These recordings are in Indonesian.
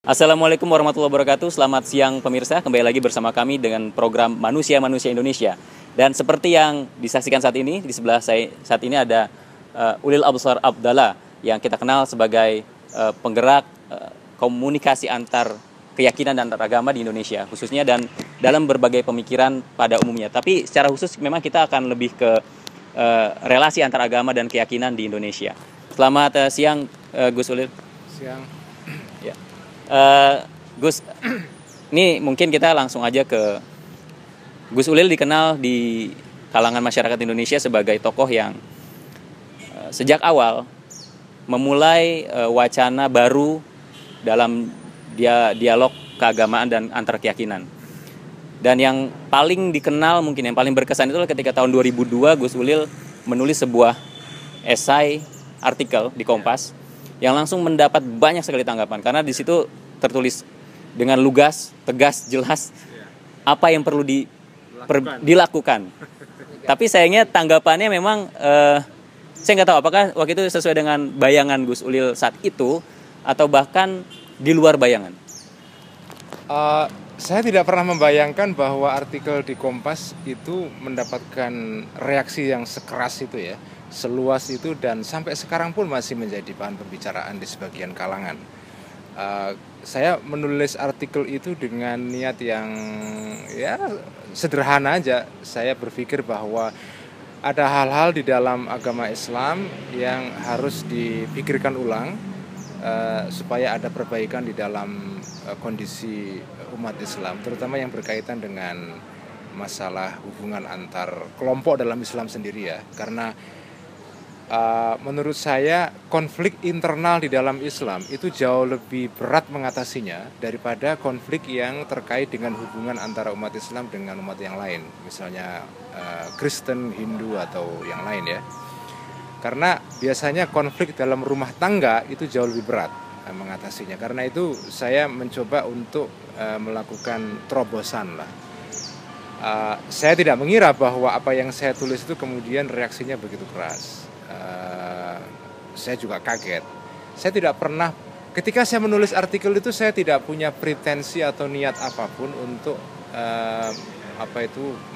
Assalamualaikum warahmatullahi wabarakatuh. Selamat siang pemirsa. Kembali lagi bersama kami dengan program Manusia-Manusia Indonesia. Dan seperti yang disaksikan saat ini, di sebelah saya saat ini ada Ulil Absar Abdallah yang kita kenal sebagai penggerak komunikasi antar keyakinan dan antar agama di Indonesia khususnya, dan dalam berbagai pemikiran pada umumnya. Tapi secara khusus memang kita akan lebih ke relasi antar agama dan keyakinan di Indonesia. Selamat siang Gus Ulil. Siang. Ya. Gus, ini mungkin kita langsung aja ke Gus Ulil. Dikenal di kalangan masyarakat Indonesia sebagai tokoh yang sejak awal memulai wacana baru dalam dialog keagamaan dan antar keyakinan. Dan yang paling dikenal, mungkin yang paling berkesan itu ketika tahun 2002 Gus Ulil menulis sebuah esai artikel di Kompas yang langsung mendapat banyak sekali tanggapan, karena di situ tertulis dengan lugas, tegas, jelas apa yang perlu dilakukan. Tapi sayangnya tanggapannya memang saya nggak tahu apakah waktu itu sesuai dengan bayangan Gus Ulil saat itu atau bahkan di luar bayangan. Saya tidak pernah membayangkan bahwa artikel di Kompas itu mendapatkan reaksi yang sekeras itu ya, seluas itu, dan sampai sekarang pun masih menjadi bahan pembicaraan di sebagian kalangan. Saya menulis artikel itu dengan niat yang ya sederhana aja. Saya berpikir bahwa ada hal-hal di dalam agama Islam yang harus dipikirkan ulang supaya ada perbaikan di dalam kondisi umat Islam, terutama yang berkaitan dengan masalah hubungan antar kelompok dalam Islam sendiri ya. Karena menurut saya konflik internal di dalam Islam itu jauh lebih berat mengatasinya daripada konflik yang terkait dengan hubungan antara umat Islam dengan umat yang lain, misalnya Kristen, Hindu atau yang lain ya. Karena biasanya konflik dalam rumah tangga itu jauh lebih berat mengatasinya. Karena itu saya mencoba untuk melakukan terobosan lah. Saya tidak mengira bahwa apa yang saya tulis itu kemudian reaksinya begitu keras. Saya juga kaget. Saya tidak pernah, ketika saya menulis artikel itu saya tidak punya pretensi atau niat apapun untuk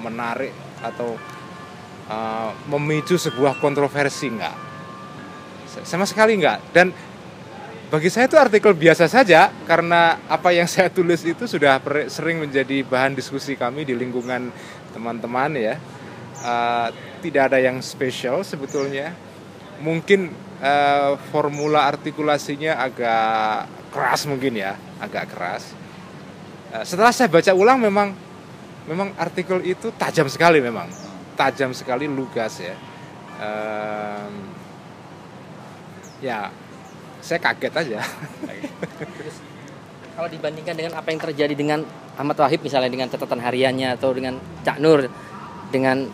menarik atau memicu sebuah kontroversi, enggak. Sama sekali enggak. Dan bagi saya itu artikel biasa saja, karena apa yang saya tulis itu sudah sering menjadi bahan diskusi kami di lingkungan teman-teman ya. Tidak ada yang spesial sebetulnya. Mungkin formula artikulasinya agak keras mungkin ya, agak keras. Setelah saya baca ulang memang artikel itu tajam sekali, memang tajam sekali, lugas ya. Ya, saya kaget aja. Terus, kalau dibandingkan dengan apa yang terjadi dengan Ahmad Wahid misalnya, dengan catatan hariannya, atau dengan Cak Nur dengan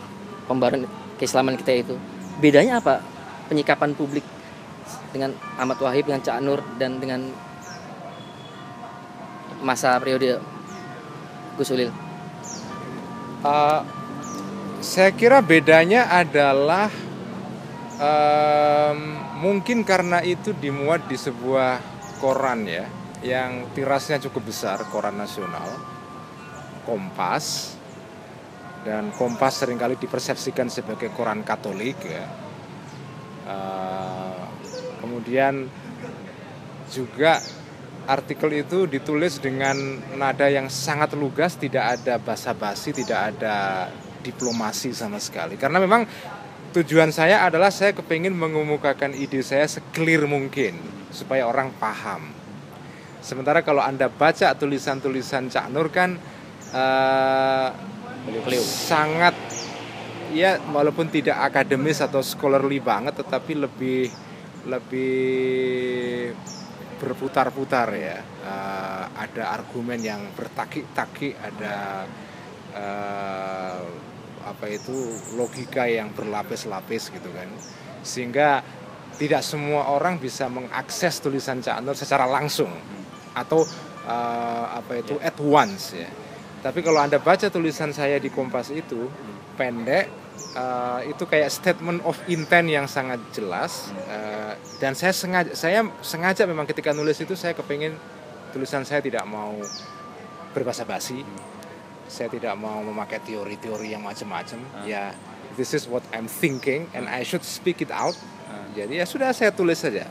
pembaruan keislaman kita itu, bedanya apa penyikapan publik dengan Ahmad Wahid, dengan Cak Nur, dan dengan masa periode Gus Ulil? Saya kira bedanya adalah mungkin karena itu dimuat di sebuah koran ya, yang tirasnya cukup besar, koran nasional, Kompas. Dan Kompas seringkali dipersepsikan sebagai koran Katolik ya. Kemudian juga artikel itu ditulis dengan nada yang sangat lugas, tidak ada basa-basi, tidak ada diplomasi sama sekali. Karena memang tujuan saya adalah saya kepingin mengemukakan ide saya se-clear mungkin supaya orang paham. Sementara kalau Anda baca tulisan-tulisan Cak Nur kan sangat ya, walaupun tidak akademis atau scholarly banget, tetapi lebih berputar-putar ya. Ada argumen yang bertakik-takik, ada logika yang berlapis-lapis gitu kan, sehingga tidak semua orang bisa mengakses tulisan Cak Nur secara langsung atau at once ya. Tapi kalau Anda baca tulisan saya di Kompas itu pendek, itu kayak statement of intent yang sangat jelas, dan saya sengaja memang ketika nulis itu saya kepingin Tulisan saya tidak mau berbahasa basi. Saya tidak mau memakai teori-teori yang macam-macam. Ya, this is what I'm thinking and I should speak it out. Jadi ya sudah, saya tulis saja.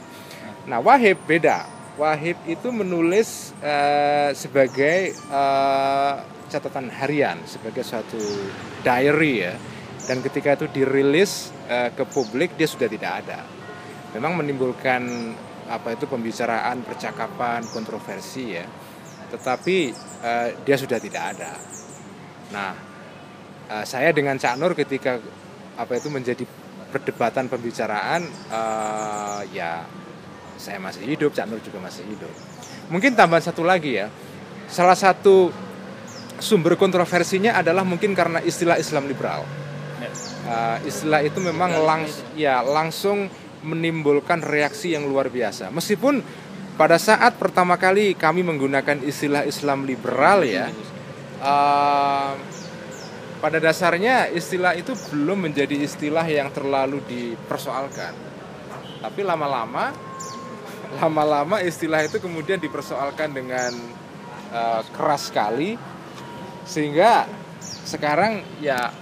Nah, Wahib beda. Wahib itu menulis sebagai catatan harian, sebagai suatu diary ya. Dan ketika itu dirilis ke publik, dia sudah tidak ada. Memang menimbulkan pembicaraan, percakapan, kontroversi ya. Tetapi dia sudah tidak ada. Nah, saya dengan Cak Nur ketika menjadi perdebatan, pembicaraan, ya saya masih hidup, Cak Nur juga masih hidup. Mungkin tambahan satu lagi ya. Salah satu sumber kontroversinya adalah mungkin karena istilah Islam liberal. Istilah itu memang langsung menimbulkan reaksi yang luar biasa. Meskipun pada saat pertama kali kami menggunakan istilah Islam liberal ya, pada dasarnya istilah itu belum menjadi istilah yang terlalu dipersoalkan. Tapi lama-lama istilah itu kemudian dipersoalkan dengan keras sekali, sehingga sekarang ya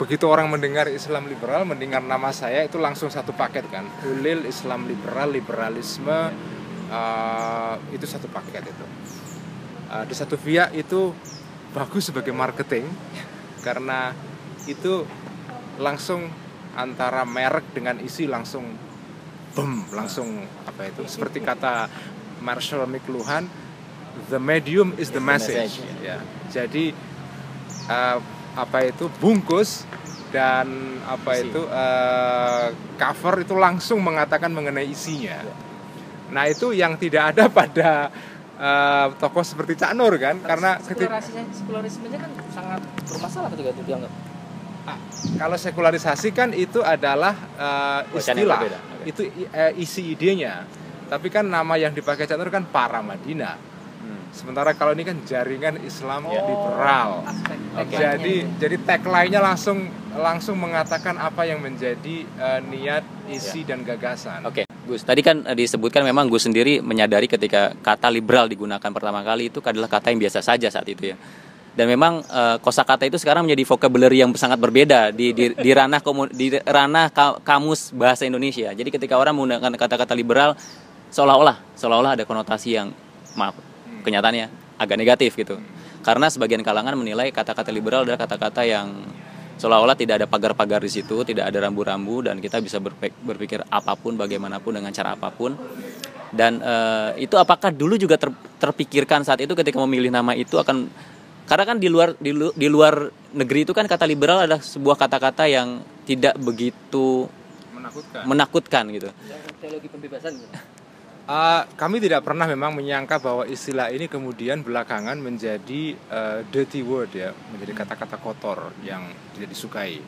begitu orang mendengar Islam liberal, mendengar nama saya itu langsung satu paket kan. Ulil, Islam liberal, liberalisme, itu satu paket itu. Di satu pihak itu bagus sebagai marketing karena itu langsung antara merek dengan isi langsung langsung seperti kata Marshall McLuhan, the medium is the message. Ya. Jadi bungkus dan cover itu langsung mengatakan mengenai isinya. Nah, itu yang tidak ada pada tokoh seperti Cak Nur kan. Karena sekularismenya kan sangat bermasalah ketika itu dianggap. Kalau sekularisasi kan itu adalah istilah, itu isi idenya. Tapi kan nama yang dipakai Cak Nur kan Paramadina. Sementara kalau ini kan jaringan Islam liberal. Jadi tagline-nya langsung mengatakan apa yang menjadi niat, isi dan gagasan. Oke, Gus. Tadi kan disebutkan memang Gus sendiri menyadari ketika kata liberal digunakan pertama kali itu adalah kata yang biasa saja saat itu ya. Dan memang kosakata itu sekarang menjadi vocabulary yang sangat berbeda di ranah kamus bahasa Indonesia. Jadi ketika orang menggunakan kata-kata liberal seolah-olah ada konotasi yang kenyataannya agak negatif gitu. Karena sebagian kalangan menilai kata-kata liberal adalah kata-kata yang seolah-olah tidak ada pagar-pagar di situ, tidak ada rambu-rambu, dan kita bisa berpikir apapun, bagaimanapun, dengan cara apapun. Dan itu apakah dulu juga terpikirkan saat itu ketika memilih nama itu akan, karena kan di luar negeri itu kan kata liberal adalah sebuah kata-kata yang tidak begitu menakutkan gitu. Teologi pembebasan. Kami tidak pernah memang menyangka bahwa istilah ini kemudian belakangan menjadi dirty word ya, menjadi kata-kata kotor yang tidak disukai.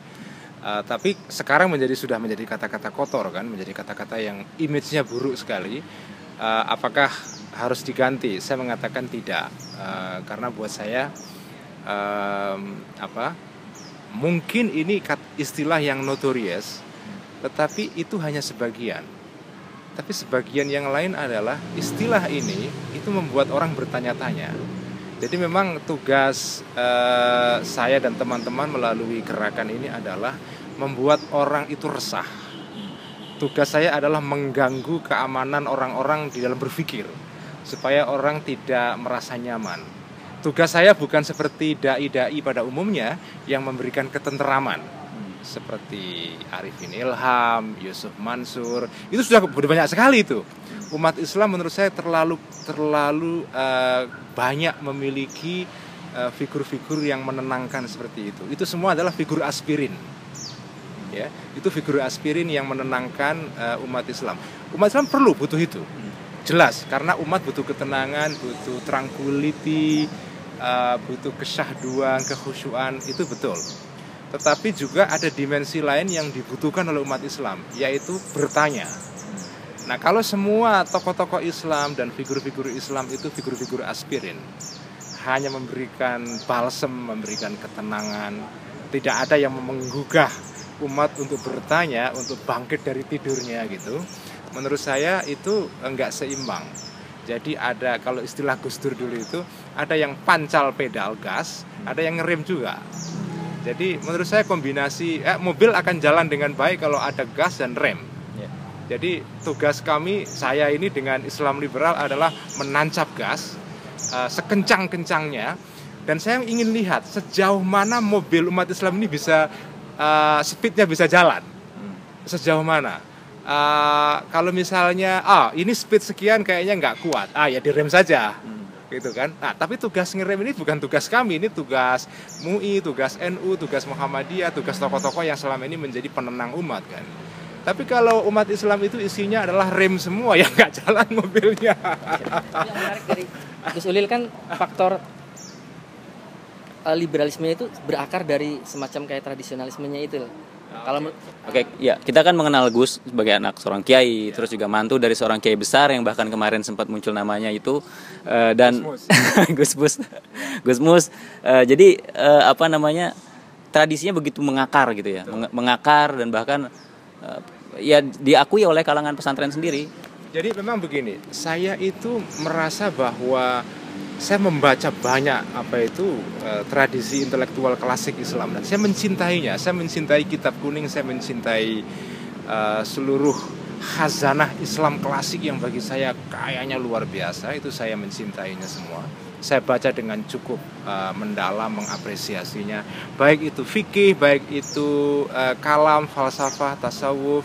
Tapi sekarang sudah menjadi kata-kata kotor kan, menjadi kata-kata yang image-nya buruk sekali. Apakah harus diganti? Saya mengatakan tidak, karena buat saya mungkin ini istilah yang notorious, tetapi itu hanya sebagian. Tapi sebagian yang lain adalah istilah ini itu membuat orang bertanya-tanya. Jadi memang tugas saya dan teman-teman melalui gerakan ini adalah membuat orang itu resah. Tugas saya adalah mengganggu keamanan orang-orang di dalam berpikir supaya orang tidak merasa nyaman. Tugas saya bukan seperti dai-dai pada umumnya yang memberikan ketenteraman. Seperti Arifin Ilham, Yusuf Mansur, itu sudah banyak sekali itu. Umat Islam menurut saya terlalu banyak memiliki figur-figur yang menenangkan seperti itu. Itu semua adalah figur aspirin. Ya, itu figur aspirin yang menenangkan umat Islam. Umat Islam butuh itu. Jelas, karena umat butuh ketenangan, butuh tranquility, butuh kesyahduan, kekhusyuan, itu betul. Tetapi juga ada dimensi lain yang dibutuhkan oleh umat Islam, yaitu bertanya. Nah, kalau semua tokoh-tokoh Islam dan figur-figur Islam itu figur-figur aspirin, hanya memberikan balsem, memberikan ketenangan, tidak ada yang menggugah umat untuk bertanya, untuk bangkit dari tidurnya gitu. Menurut saya itu enggak seimbang. Jadi ada, kalau istilah Gus Dur dulu itu, ada yang pancal pedal gas, ada yang ngerem juga. Jadi menurut saya kombinasi mobil akan jalan dengan baik kalau ada gas dan rem. Jadi tugas kami, saya ini dengan Islam liberal adalah menancap gas sekencang-kencangnya. Dan saya ingin lihat sejauh mana mobil umat Islam ini bisa speednya bisa jalan. Sejauh mana. Kalau misalnya ini speed sekian kayaknya nggak kuat, ya direm saja. Gitu kan. Nah, tapi tugas ngerem ini bukan tugas kami, ini tugas MUI, tugas NU, tugas Muhammadiyah, tugas tokoh-tokoh yang selama ini menjadi penenang umat kan. Tapi kalau umat Islam itu isinya adalah rem semua, yang nggak jalan mobilnya. Yang menarik dari Gus Ulil kan faktor liberalisme itu berakar dari semacam kayak tradisionalismenya itu. Kalau ya, kita kan mengenal Gus sebagai anak seorang kiai, terus juga mantu dari seorang kiai besar yang bahkan kemarin sempat muncul namanya itu, dan Gus Mus. Jadi tradisinya begitu mengakar gitu ya, mengakar dan bahkan ya diakui oleh kalangan pesantren sendiri. Jadi memang begini, saya itu merasa bahwa saya membaca banyak tradisi intelektual klasik Islam, dan saya mencintainya. Saya mencintai kitab kuning, saya mencintai seluruh khazanah Islam klasik yang bagi saya kayaknya luar biasa. Itu saya mencintainya semua. Saya baca dengan cukup mendalam, mengapresiasinya. Baik itu fikih, baik itu kalam, falsafah, tasawuf,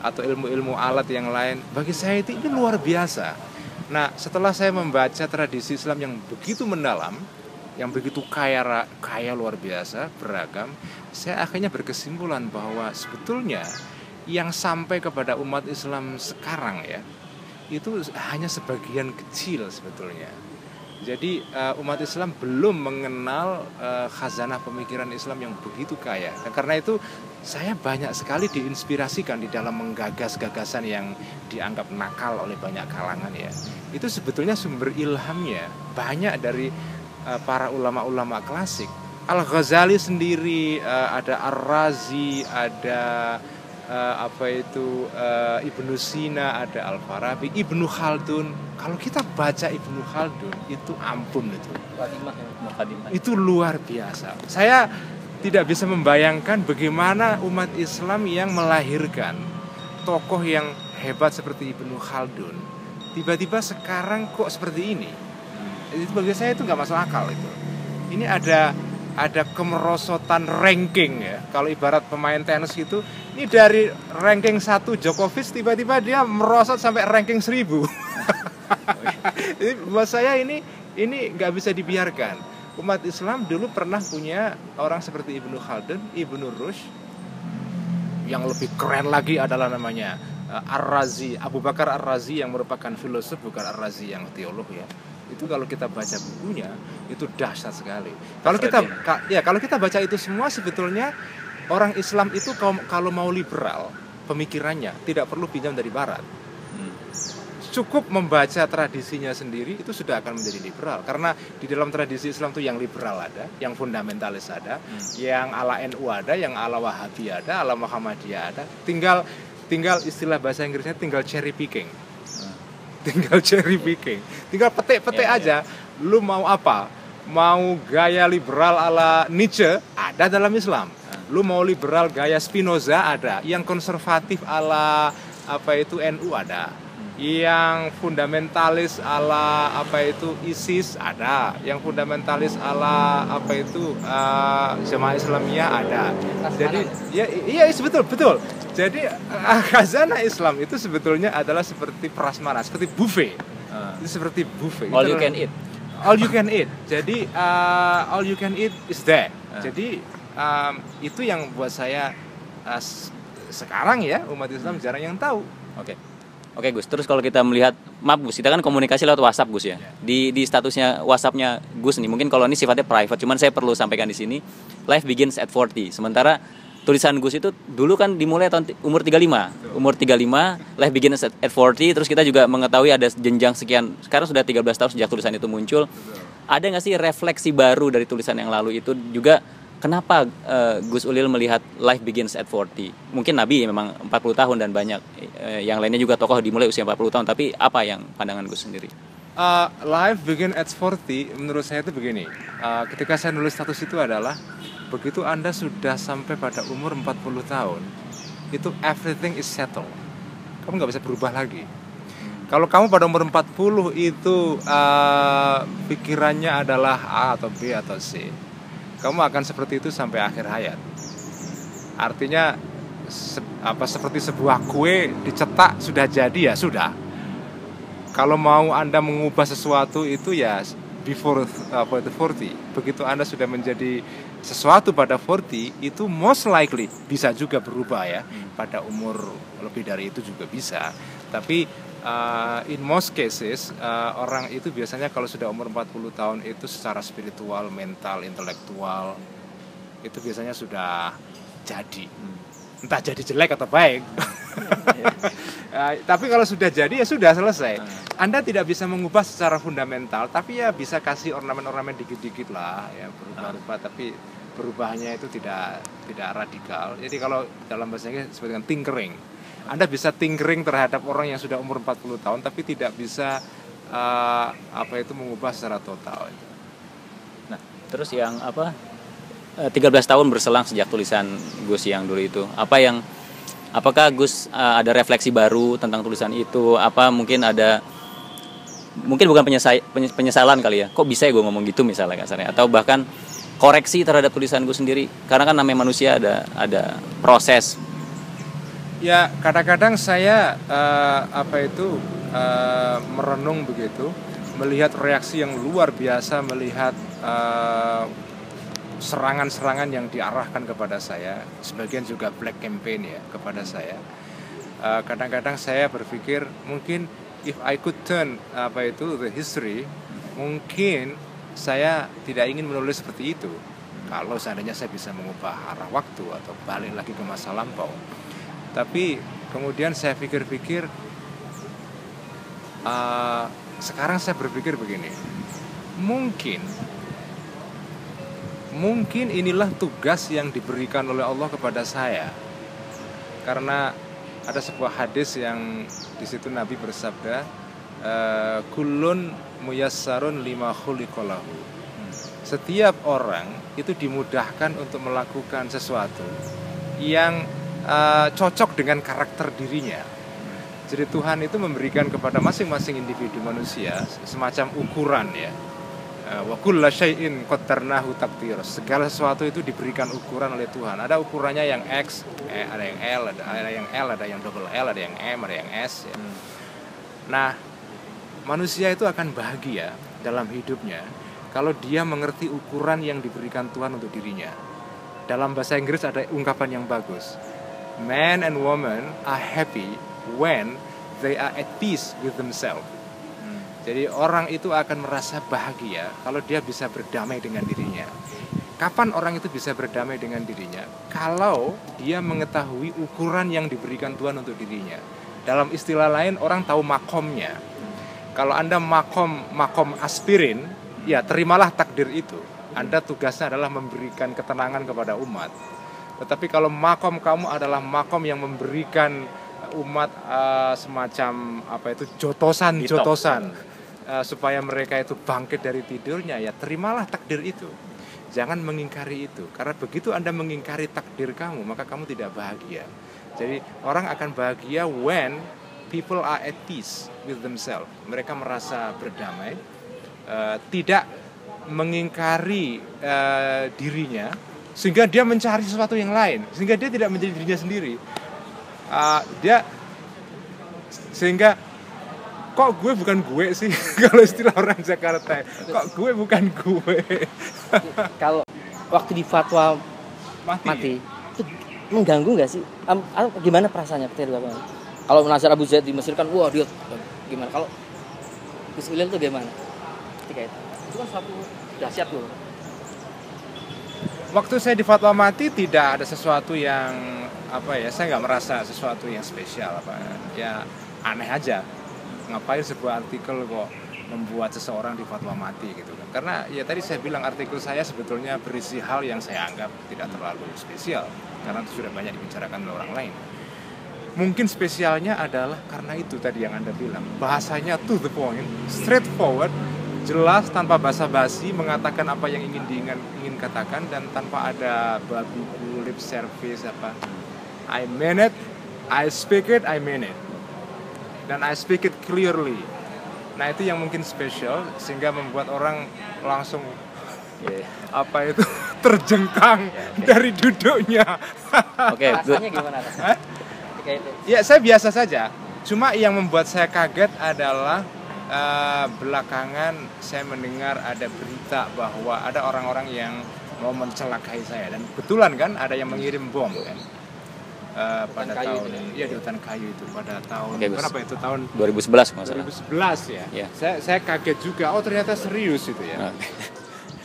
atau ilmu-ilmu alat yang lain. Bagi saya itu ini luar biasa. Nah, setelah saya membaca tradisi Islam yang begitu mendalam, yang begitu kaya luar biasa, beragam, saya akhirnya berkesimpulan bahwa sebetulnya yang sampai kepada umat Islam sekarang ya, itu hanya sebagian kecil sebetulnya. Jadi umat Islam belum mengenal khazanah pemikiran Islam yang begitu kaya. Dan karena itu saya banyak sekali diinspirasikan di dalam menggagas gagasan yang dianggap nakal oleh banyak kalangan ya. Itu sebetulnya sumber ilhamnya banyak dari para ulama-ulama klasik. Al-Ghazali sendiri, ada Ar-Razi, ada Ibnu Sina, ada Al-Farabi, Ibnu Khaldun. Kalau kita baca Ibnu Khaldun itu ampun itu luar biasa. Saya tidak bisa membayangkan bagaimana umat Islam yang melahirkan tokoh yang hebat seperti Ibnu Khaldun tiba-tiba sekarang kok seperti ini. Itu bagi saya itu nggak masuk akal itu. Ini ada kemerosotan ranking ya. Kalau ibarat pemain tenis gitu, ini dari ranking 1 Djokovic tiba-tiba dia merosot sampai ranking 1000. Jadi buat saya ini nggak bisa dibiarkan. Umat Islam dulu pernah punya orang seperti Ibnu Khaldun, Ibnu Rushd. Yang lebih keren lagi adalah namanya Ar-Razi, Abu Bakar Ar-Razi yang merupakan filosof, bukan Ar-Razi yang teolog ya. Itu kalau kita baca bukunya itu dahsyat sekali. Kalau kita baca itu semua, sebetulnya orang Islam itu kalau mau liberal pemikirannya tidak perlu pinjam dari barat. Cukup membaca tradisinya sendiri itu sudah akan menjadi liberal. Karena di dalam tradisi Islam itu yang liberal ada, yang fundamentalis ada, yang ala NU ada, yang ala Wahabi ada, ala Muhammadiyah ada. Tinggal istilah bahasa Inggrisnya tinggal cherry picking. Tinggal cherry picking. Tinggal petik-petik aja. Lu mau apa? Mau gaya liberal ala Nietzsche? Ada dalam Islam. Lu mau liberal gaya Spinoza? Ada. Yang konservatif ala NU ada. Yang fundamentalis ala ISIS ada. Yang fundamentalis ala Jamaah Islamiyah ada. Jadi iya betul. Jadi khazanah Islam itu sebetulnya adalah seperti prasmanan, seperti buffet. Itu seperti buffet. All you can eat. All you can eat. Jadi all you can eat is there. Jadi itu yang buat saya sekarang ya umat Islam jarang yang tahu. Oke Gus, terus kalau kita melihat, maaf Gus, kita kan komunikasi lewat WhatsApp Gus ya. Di statusnya WhatsApp-nya Gus nih, mungkin kalau ini sifatnya private, cuman saya perlu sampaikan di sini, life begins at 40. Sementara tulisan Gus itu dulu kan dimulai tahun umur 35. Umur 35, life begins at 40, terus kita juga mengetahui ada jenjang sekian, sekarang sudah 13 tahun sejak tulisan itu muncul. Ada nggak sih refleksi baru dari tulisan yang lalu itu juga? Kenapa Gus Ulil melihat life begins at 40? Mungkin Nabi memang 40 tahun dan banyak yang lainnya juga tokoh dimulai usia 40 tahun, tapi apa yang pandangan Gus sendiri? Life begin at 40 menurut saya itu begini. Ketika saya nulis status itu adalah begitu Anda sudah sampai pada umur 40 tahun, itu everything is settled. Kamu nggak bisa berubah lagi. Kalau kamu pada umur 40 itu pikirannya adalah A atau B atau C, kamu akan seperti itu sampai akhir hayat. Artinya seperti sebuah kue dicetak sudah jadi ya sudah. Kalau mau Anda mengubah sesuatu itu ya before 40. Begitu Anda sudah menjadi sesuatu pada 40, itu most likely bisa juga berubah ya. Pada umur lebih dari itu juga bisa. Tapi in most cases orang itu biasanya kalau sudah umur 40 tahun itu secara spiritual, mental, intelektual itu biasanya sudah jadi. Entah jadi jelek atau baik. Tapi kalau sudah jadi ya sudah selesai. Anda tidak bisa mengubah secara fundamental, tapi ya bisa kasih ornamen-ornamen dikit-dikit lah ya, berubah-ubah, tapi perubahannya itu tidak radikal. Jadi kalau dalam bahasa Inggris disebut dengan tinkering. Anda bisa tinkering terhadap orang yang sudah umur 40 tahun tapi tidak bisa mengubah secara total. Nah, terus yang 13 tahun berselang sejak tulisan Gus yang dulu itu. Apakah Gus ada refleksi baru tentang tulisan itu? Apa mungkin bukan penyesalan kali ya? Kok bisa ya gue ngomong gitu misalnya kasarnya? Atau bahkan koreksi terhadap tulisan Gus sendiri? Karena kan namanya manusia ada proses. Ya kadang-kadang saya merenung begitu, melihat reaksi yang luar biasa, melihat serangan-serangan yang diarahkan kepada saya, sebagian juga black campaign ya kepada saya. Kadang-kadang saya berpikir mungkin if I could turn the history, mungkin saya tidak ingin menulis seperti itu. Kalau seandainya saya bisa mengubah arah waktu atau balik lagi ke masa lampau. Tapi kemudian saya pikir-pikir, sekarang saya berpikir begini, mungkin inilah tugas yang diberikan oleh Allah kepada saya. Karena ada sebuah hadis yang di situ Nabi bersabda, kullun muyassarun lima khuliqalahu. Setiap orang itu dimudahkan untuk melakukan sesuatu yang cocok dengan karakter dirinya. Jadi Tuhan itu memberikan kepada masing-masing individu manusia semacam ukuran ya. Wa kulla syai'in qaddarnahu taqdir. Segala sesuatu itu diberikan ukuran oleh Tuhan. Ada ukurannya yang X, ada yang L, ada yang L, ada yang double L, ada yang M, ada yang S ya. Nah, manusia itu akan bahagia dalam hidupnya kalau dia mengerti ukuran yang diberikan Tuhan untuk dirinya. Dalam bahasa Inggris ada ungkapan yang bagus. Man and woman are happy when they are at peace with themselves. Jadi orang itu akan merasa bahagia kalau dia bisa berdamai dengan dirinya. Kapan orang itu bisa berdamai dengan dirinya? Kalau dia mengetahui ukuran yang diberikan Tuhan untuk dirinya. Dalam istilah lain, orang tahu makomnya. Kalau Anda makom aspirin, ya terimalah takdir itu. Anda tugasnya adalah memberikan ketenangan kepada umat. Tetapi kalau makom kamu adalah makom yang memberikan umat semacam jotosan supaya mereka itu bangkit dari tidurnya, ya terimalah takdir itu. Jangan mengingkari itu, karena begitu Anda mengingkari takdir kamu, maka kamu tidak bahagia. Jadi orang akan bahagia when people are at peace with themselves. Mereka merasa berdamai, tidak mengingkari dirinya, sehingga dia mencari sesuatu yang lain, sehingga dia tidak menjadi dirinya sendiri. Sehingga kok gue bukan gue sih kalau istilah orang Jakarta, kok gue bukan gue. Kalau waktu di fatwa mati itu mengganggu nggak sih? Gimana perasaannya ketika itu? Kalau Nazar Abu Zaid di Mesir kan, wah dia gimana? Kalau Gus Ulil itu gimana ketika itu? Itu kan suatu dahsyat loh. Waktu saya di fatwa mati tidak ada sesuatu yang saya nggak merasa sesuatu yang spesial ya aneh aja. Ngapain sebuah artikel kok membuat seseorang di fatwa mati gitu kan? Karena ya tadi saya bilang artikel saya sebetulnya berisi hal yang saya anggap tidak terlalu spesial karena itu sudah banyak dibicarakan oleh orang lain. Mungkin spesialnya adalah karena itu tadi yang Anda bilang, bahasanya to the point, straightforward, jelas tanpa basa-basi, mengatakan apa yang ingin katakan dan tanpa ada babi bu, lip service apa. I mean it, I speak it, I mean it. Dan I speak it clearly. Nah, itu yang mungkin spesial sehingga membuat orang langsung apa itu terjengkang dari duduknya. Oke, Rasanya gimana? Ketika itu. Ya, saya biasa saja. Cuma yang membuat saya kaget adalah belakangan saya mendengar ada berita bahwa ada orang-orang yang mau mencelakai saya, dan kebetulan kan ada yang mengirim bom kan. Pada tahun itu. ya di hutan kayu itu pada tahun Oke, Gus. berapa itu tahun 2011 kalau nggak salah. 2011 ya. Ya. Saya kaget juga. Oh, ternyata serius itu ya. Nah.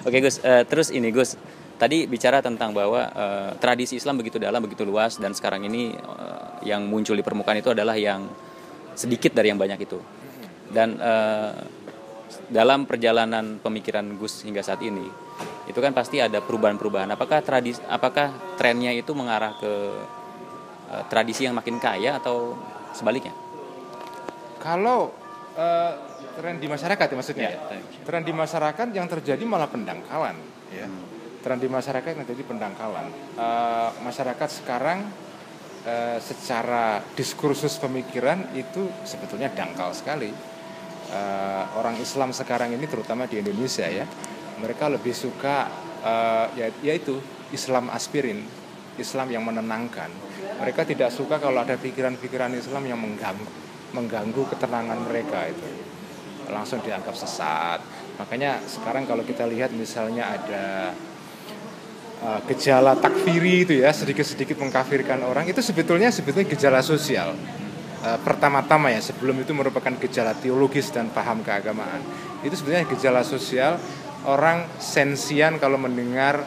Oke Gus, terus ini Gus, tadi bicara tentang bahwa tradisi Islam begitu dalam, begitu luas, dan sekarang ini yang muncul di permukaan itu adalah yang sedikit dari yang banyak itu. Dan dalam perjalanan pemikiran Gus hingga saat ini, itu kan pasti ada perubahan-perubahan. Apakah trennya itu mengarah ke tradisi yang makin kaya atau sebaliknya? Kalau tren di masyarakat ya maksudnya. Ya, Tren di masyarakat yang terjadi malah pendangkalan ya. Tren di masyarakat yang terjadi pendangkalan. Masyarakat sekarang secara diskursus pemikiran itu sebetulnya dangkal sekali. Orang Islam sekarang ini terutama di Indonesia ya, mereka lebih suka yaitu Islam aspirin, Islam yang menenangkan. Mereka tidak suka kalau ada pikiran-pikiran Islam yang mengganggu ketenangan mereka, itu langsung dianggap sesat. Makanya sekarang kalau kita lihat misalnya ada gejala takfiri itu ya, sedikit-sedikit mengkafirkan orang, itu sebetulnya gejala sosial. Pertama-tama ya, sebelum itu merupakan gejala teologis dan paham keagamaan. Itu sebenarnya gejala sosial. Orang sensian kalau mendengar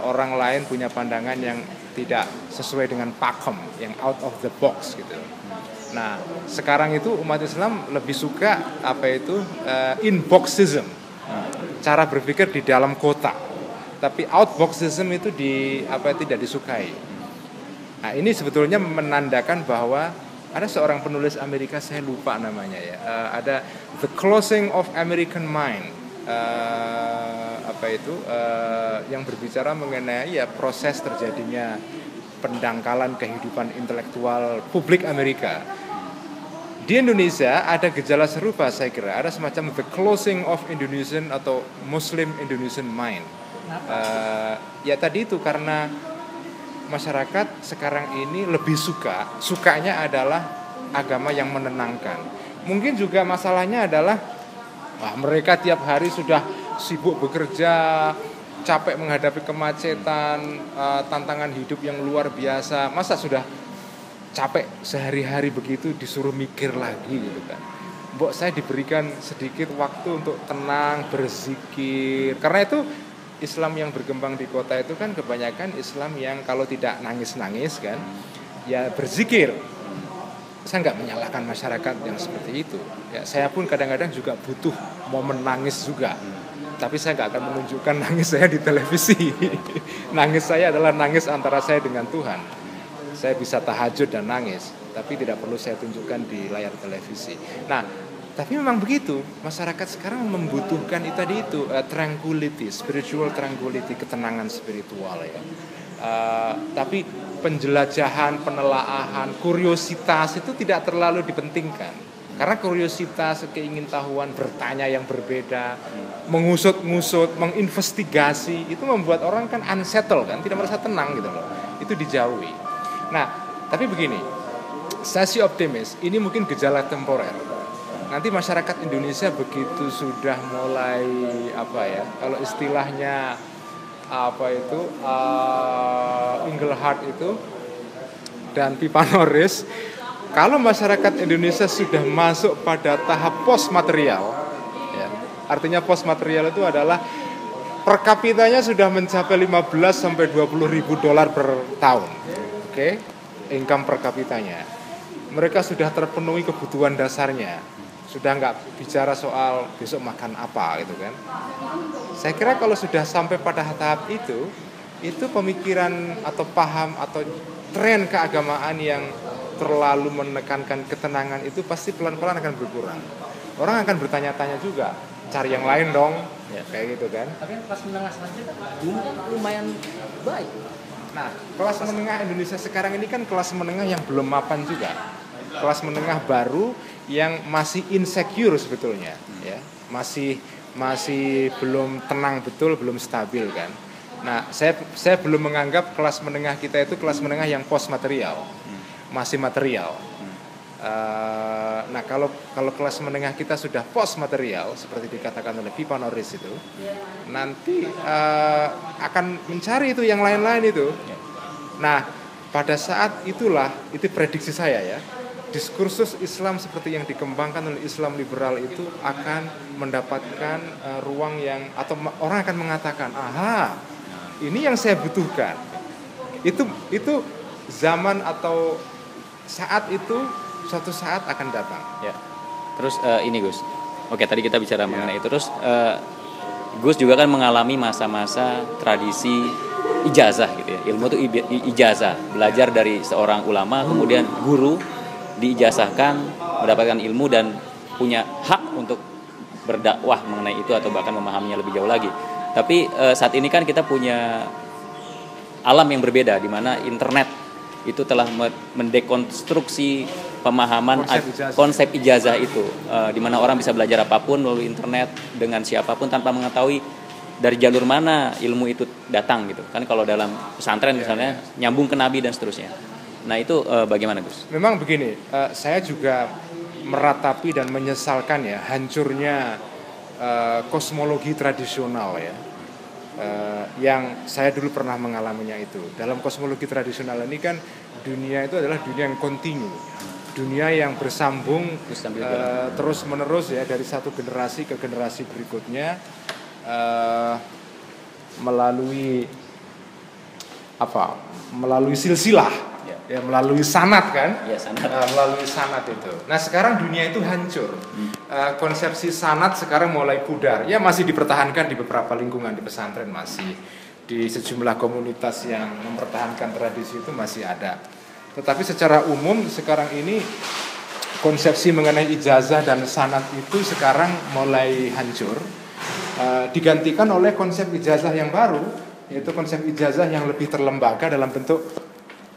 orang lain punya pandangan yang tidak sesuai dengan pakem, yang out of the box gitu. Nah, sekarang itu umat Islam lebih suka inboxism, cara berpikir di dalam kotak. Tapi outboxism itu tidak disukai. Nah, ini sebetulnya menandakan bahwa ada seorang penulis Amerika, saya lupa namanya ya, ada The Closing of American Mind, yang berbicara mengenai ya proses terjadinya pendangkalan kehidupan intelektual publik Amerika. Di Indonesia ada gejala serupa, saya kira ada semacam The Closing of Indonesian atau Muslim Indonesian Mind. Ya tadi itu karena masyarakat sekarang ini lebih sukanya adalah agama yang menenangkan. Mungkin juga masalahnya adalah mereka tiap hari sudah sibuk bekerja, capek menghadapi kemacetan, tantangan hidup yang luar biasa. Masa sudah capek sehari-hari begitu disuruh mikir lagi gitu kan. Mbok saya diberikan sedikit waktu untuk tenang, berzikir. Karena itu Islam yang berkembang di kota itu kan kebanyakan Islam yang kalau tidak nangis-nangis kan, ya berzikir. Saya nggak menyalahkan masyarakat yang seperti itu. Ya, saya pun kadang-kadang juga butuh momen nangis juga. Tapi saya nggak akan menunjukkan nangis saya di televisi. Nangis saya adalah nangis antara saya dengan Tuhan. Saya bisa tahajud dan nangis, tapi tidak perlu saya tunjukkan di layar televisi. Nah, tapi memang begitu. Masyarakat sekarang membutuhkan itu tranquility, spiritual tranquility, ketenangan spiritual ya. Tapi penjelajahan, penelaahan, kuriositas itu tidak terlalu dipentingkan. Karena kuriositas, keingintahuan, bertanya yang berbeda, mengusut-ngusut, menginvestigasi, itu membuat orang kan unsettled kan, tidak merasa tenang gitu loh. Itu dijauhi. Nah, tapi begini, saya sih optimis, ini mungkin gejala temporer. Nanti masyarakat Indonesia begitu sudah mulai kalau istilahnya Engelhardt itu dan Pipanoris, kalau masyarakat Indonesia sudah masuk pada tahap post material ya, artinya post material itu adalah per kapitanya sudah mencapai 15 sampai 20 ribu dolar per tahun. Oke, income per kapitanya. Mereka sudah terpenuhi kebutuhan dasarnya. Sudah nggak bicara soal besok makan apa gitu kan. Saya kira kalau sudah sampai pada tahap itu pemikiran atau paham atau tren keagamaan yang terlalu menekankan ketenangan itu pasti pelan-pelan akan berkurang. Orang akan bertanya-tanya juga, cari yang lain dong, kayak gitu kan. Tapi kelas menengah selanjutnya lumayan baik. Nah, kelas menengah Indonesia sekarang ini kan kelas menengah yang belum mapan juga. Kelas menengah baru yang masih insecure sebetulnya, ya. Masih belum tenang betul, belum stabil kan. Nah, saya belum menganggap kelas menengah kita itu kelas menengah yang post material, masih material. Nah, kalau kelas menengah kita sudah post material seperti dikatakan oleh Pipa Norris itu, nanti akan mencari itu yang lain-lain itu. Nah, pada saat itulah, itu prediksi saya ya, diskursus Islam seperti yang dikembangkan oleh Islam liberal itu akan mendapatkan ruang yang, atau orang akan mengatakan, aha, ini yang saya butuhkan. Itu zaman atau saat itu suatu saat akan datang. Ya. Terus ini Gus. Oke, tadi kita bicara mengenai itu. Terus Gus juga kan mengalami masa-masa tradisi ijazah gitu ya. Ilmu itu ijazah, belajar dari seorang ulama, kemudian guru diijazahkan, mendapatkan ilmu dan punya hak untuk berdakwah mengenai itu atau bahkan memahaminya lebih jauh lagi. Tapi saat ini kan kita punya alam yang berbeda di mana internet itu telah mendekonstruksi pemahaman konsep ijazah itu, di mana orang bisa belajar apapun melalui internet dengan siapapun tanpa mengetahui dari jalur mana ilmu itu datang gitu. Kan kalau dalam pesantren misalnya nyambung ke nabi dan seterusnya. Nah, itu bagaimana Gus? Memang begini, saya juga meratapi dan menyesalkan ya hancurnya kosmologi tradisional ya, yang saya dulu pernah mengalaminya itu. Dalam kosmologi tradisional ini kan dunia itu adalah dunia yang kontinu, dunia yang bersambung terus menerus ya, dari satu generasi ke generasi berikutnya, melalui silsilah. Ya, melalui sanad kan? Ya, sanad. Melalui sanad itu. Nah, sekarang dunia itu hancur. Konsepsi sanad sekarang mulai pudar. Ya, masih dipertahankan di beberapa lingkungan di pesantren, masih di sejumlah komunitas yang mempertahankan tradisi itu masih ada. Tetapi secara umum sekarang ini konsepsi mengenai ijazah dan sanad itu sekarang mulai hancur. Digantikan oleh konsep ijazah yang baru, yaitu konsep ijazah yang lebih terlembaga dalam bentuk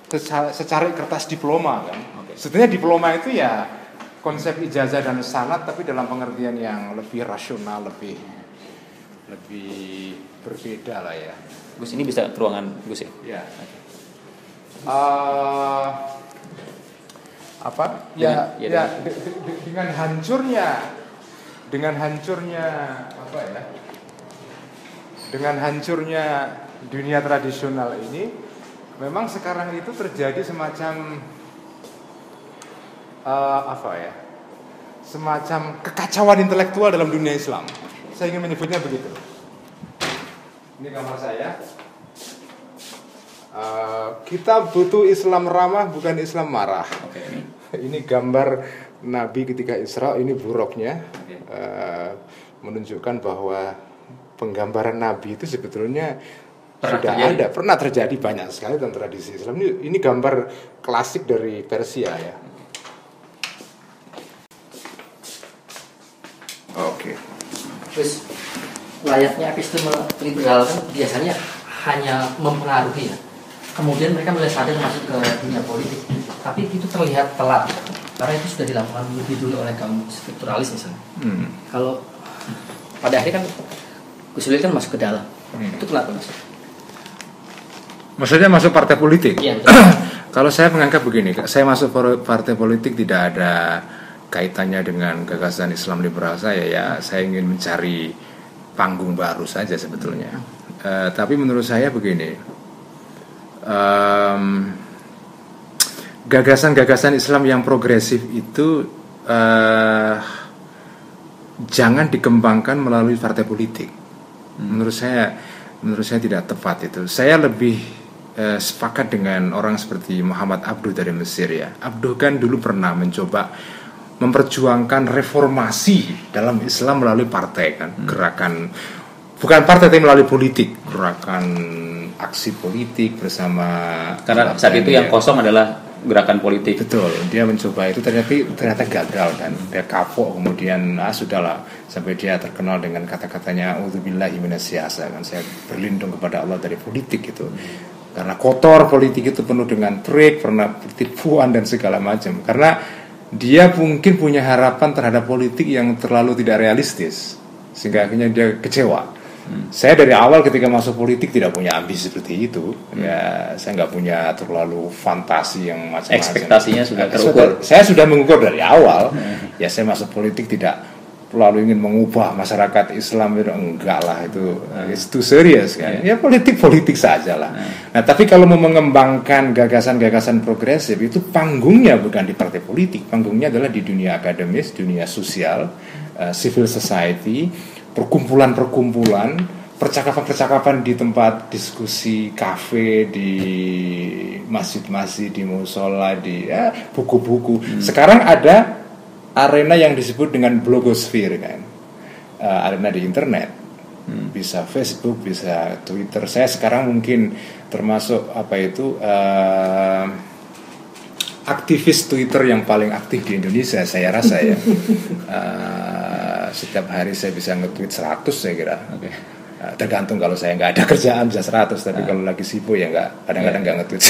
secara kertas diploma kan. Sebetulnya diploma itu ya konsep ijazah dan sanad, tapi dalam pengertian yang lebih rasional, lebih berbeda lah ya. Gus, ini bisa ke ruangan Gus ya? Ya. Dengan hancurnya dunia tradisional ini, memang sekarang itu terjadi semacam semacam kekacauan intelektual dalam dunia Islam. Saya ingin menyebutnya begitu. Ini gambar saya. Kita butuh Islam ramah, bukan Islam marah. Ini gambar Nabi ketika Isra. Ini buruknya, menunjukkan bahwa penggambaran Nabi itu sebetulnya pernah terjadi banyak sekali dalam tradisi Islam. Ini gambar klasik dari Persia ya. Oke. Terus layaknya episteme liberal kan biasanya hanya mempengaruhi ya. Kemudian mereka mulai sadar masuk ke dunia politik. Tapi itu terlihat telat karena itu sudah dilakukan lebih dulu oleh kaum strukturalis misalnya. Kalau pada akhirnya kan Gus Ulil kan masuk ke dalam. Itu kenapa Mas? Maksudnya masuk partai politik? Iya. Kalau saya menganggap begini, saya masuk partai politik tidak ada kaitannya dengan gagasan Islam liberal saya. Ya, saya ingin mencari panggung baru saja sebetulnya. Tapi menurut saya begini, gagasan-gagasan Islam yang progresif itu jangan dikembangkan melalui partai politik. Menurut saya tidak tepat itu. Saya lebih sepakat dengan orang seperti Muhammad Abduh dari Mesir ya. Abduh kan dulu pernah mencoba memperjuangkan reformasi dalam Islam melalui partai kan, gerakan bukan partai tapi melalui politik, gerakan aksi politik bersama. Karena saat itu yang kosong adalah gerakan politik. Betul, dia mencoba itu ternyata gagal kan. Dia kapok, kemudian sudahlah, sampai dia terkenal dengan kata-katanya auzubillahi minasyaitonir kan, saya berlindung kepada Allah dari politik itu. Karena kotor politik itu, penuh dengan trik, pernah tipuan dan segala macam. Karena dia mungkin punya harapan terhadap politik yang terlalu tidak realistis, sehingga akhirnya dia kecewa. Saya dari awal ketika masuk politik tidak punya ambisi seperti itu. Ya, saya nggak punya terlalu fantasi yang macam-macam. Ekspektasinya sudah terukur. Saya sudah mengukur dari awal. Ya, saya masuk politik tidak lalu ingin mengubah masyarakat Islam, itu enggak lah, itu it's too serious kan. Ya politik saja lah. Nah, tapi kalau mau mengembangkan gagasan-gagasan progresif, itu panggungnya bukan di partai politik, panggungnya adalah di dunia akademis, dunia sosial, civil society, perkumpulan-perkumpulan, percakapan-percakapan di tempat diskusi, kafe, di masjid-masjid, di musola, di buku-buku. Sekarang ada arena yang disebut dengan blogosphere kan, arena di internet, bisa Facebook, bisa Twitter. Saya sekarang mungkin termasuk aktivis Twitter yang paling aktif di Indonesia, saya rasa ya. Setiap hari saya bisa nge-tweet 100 saya kira. Tergantung, kalau saya nggak ada kerjaan bisa 100, tapi kalau lagi sibuk ya nggak, kadang-kadang nggak nge-tweet.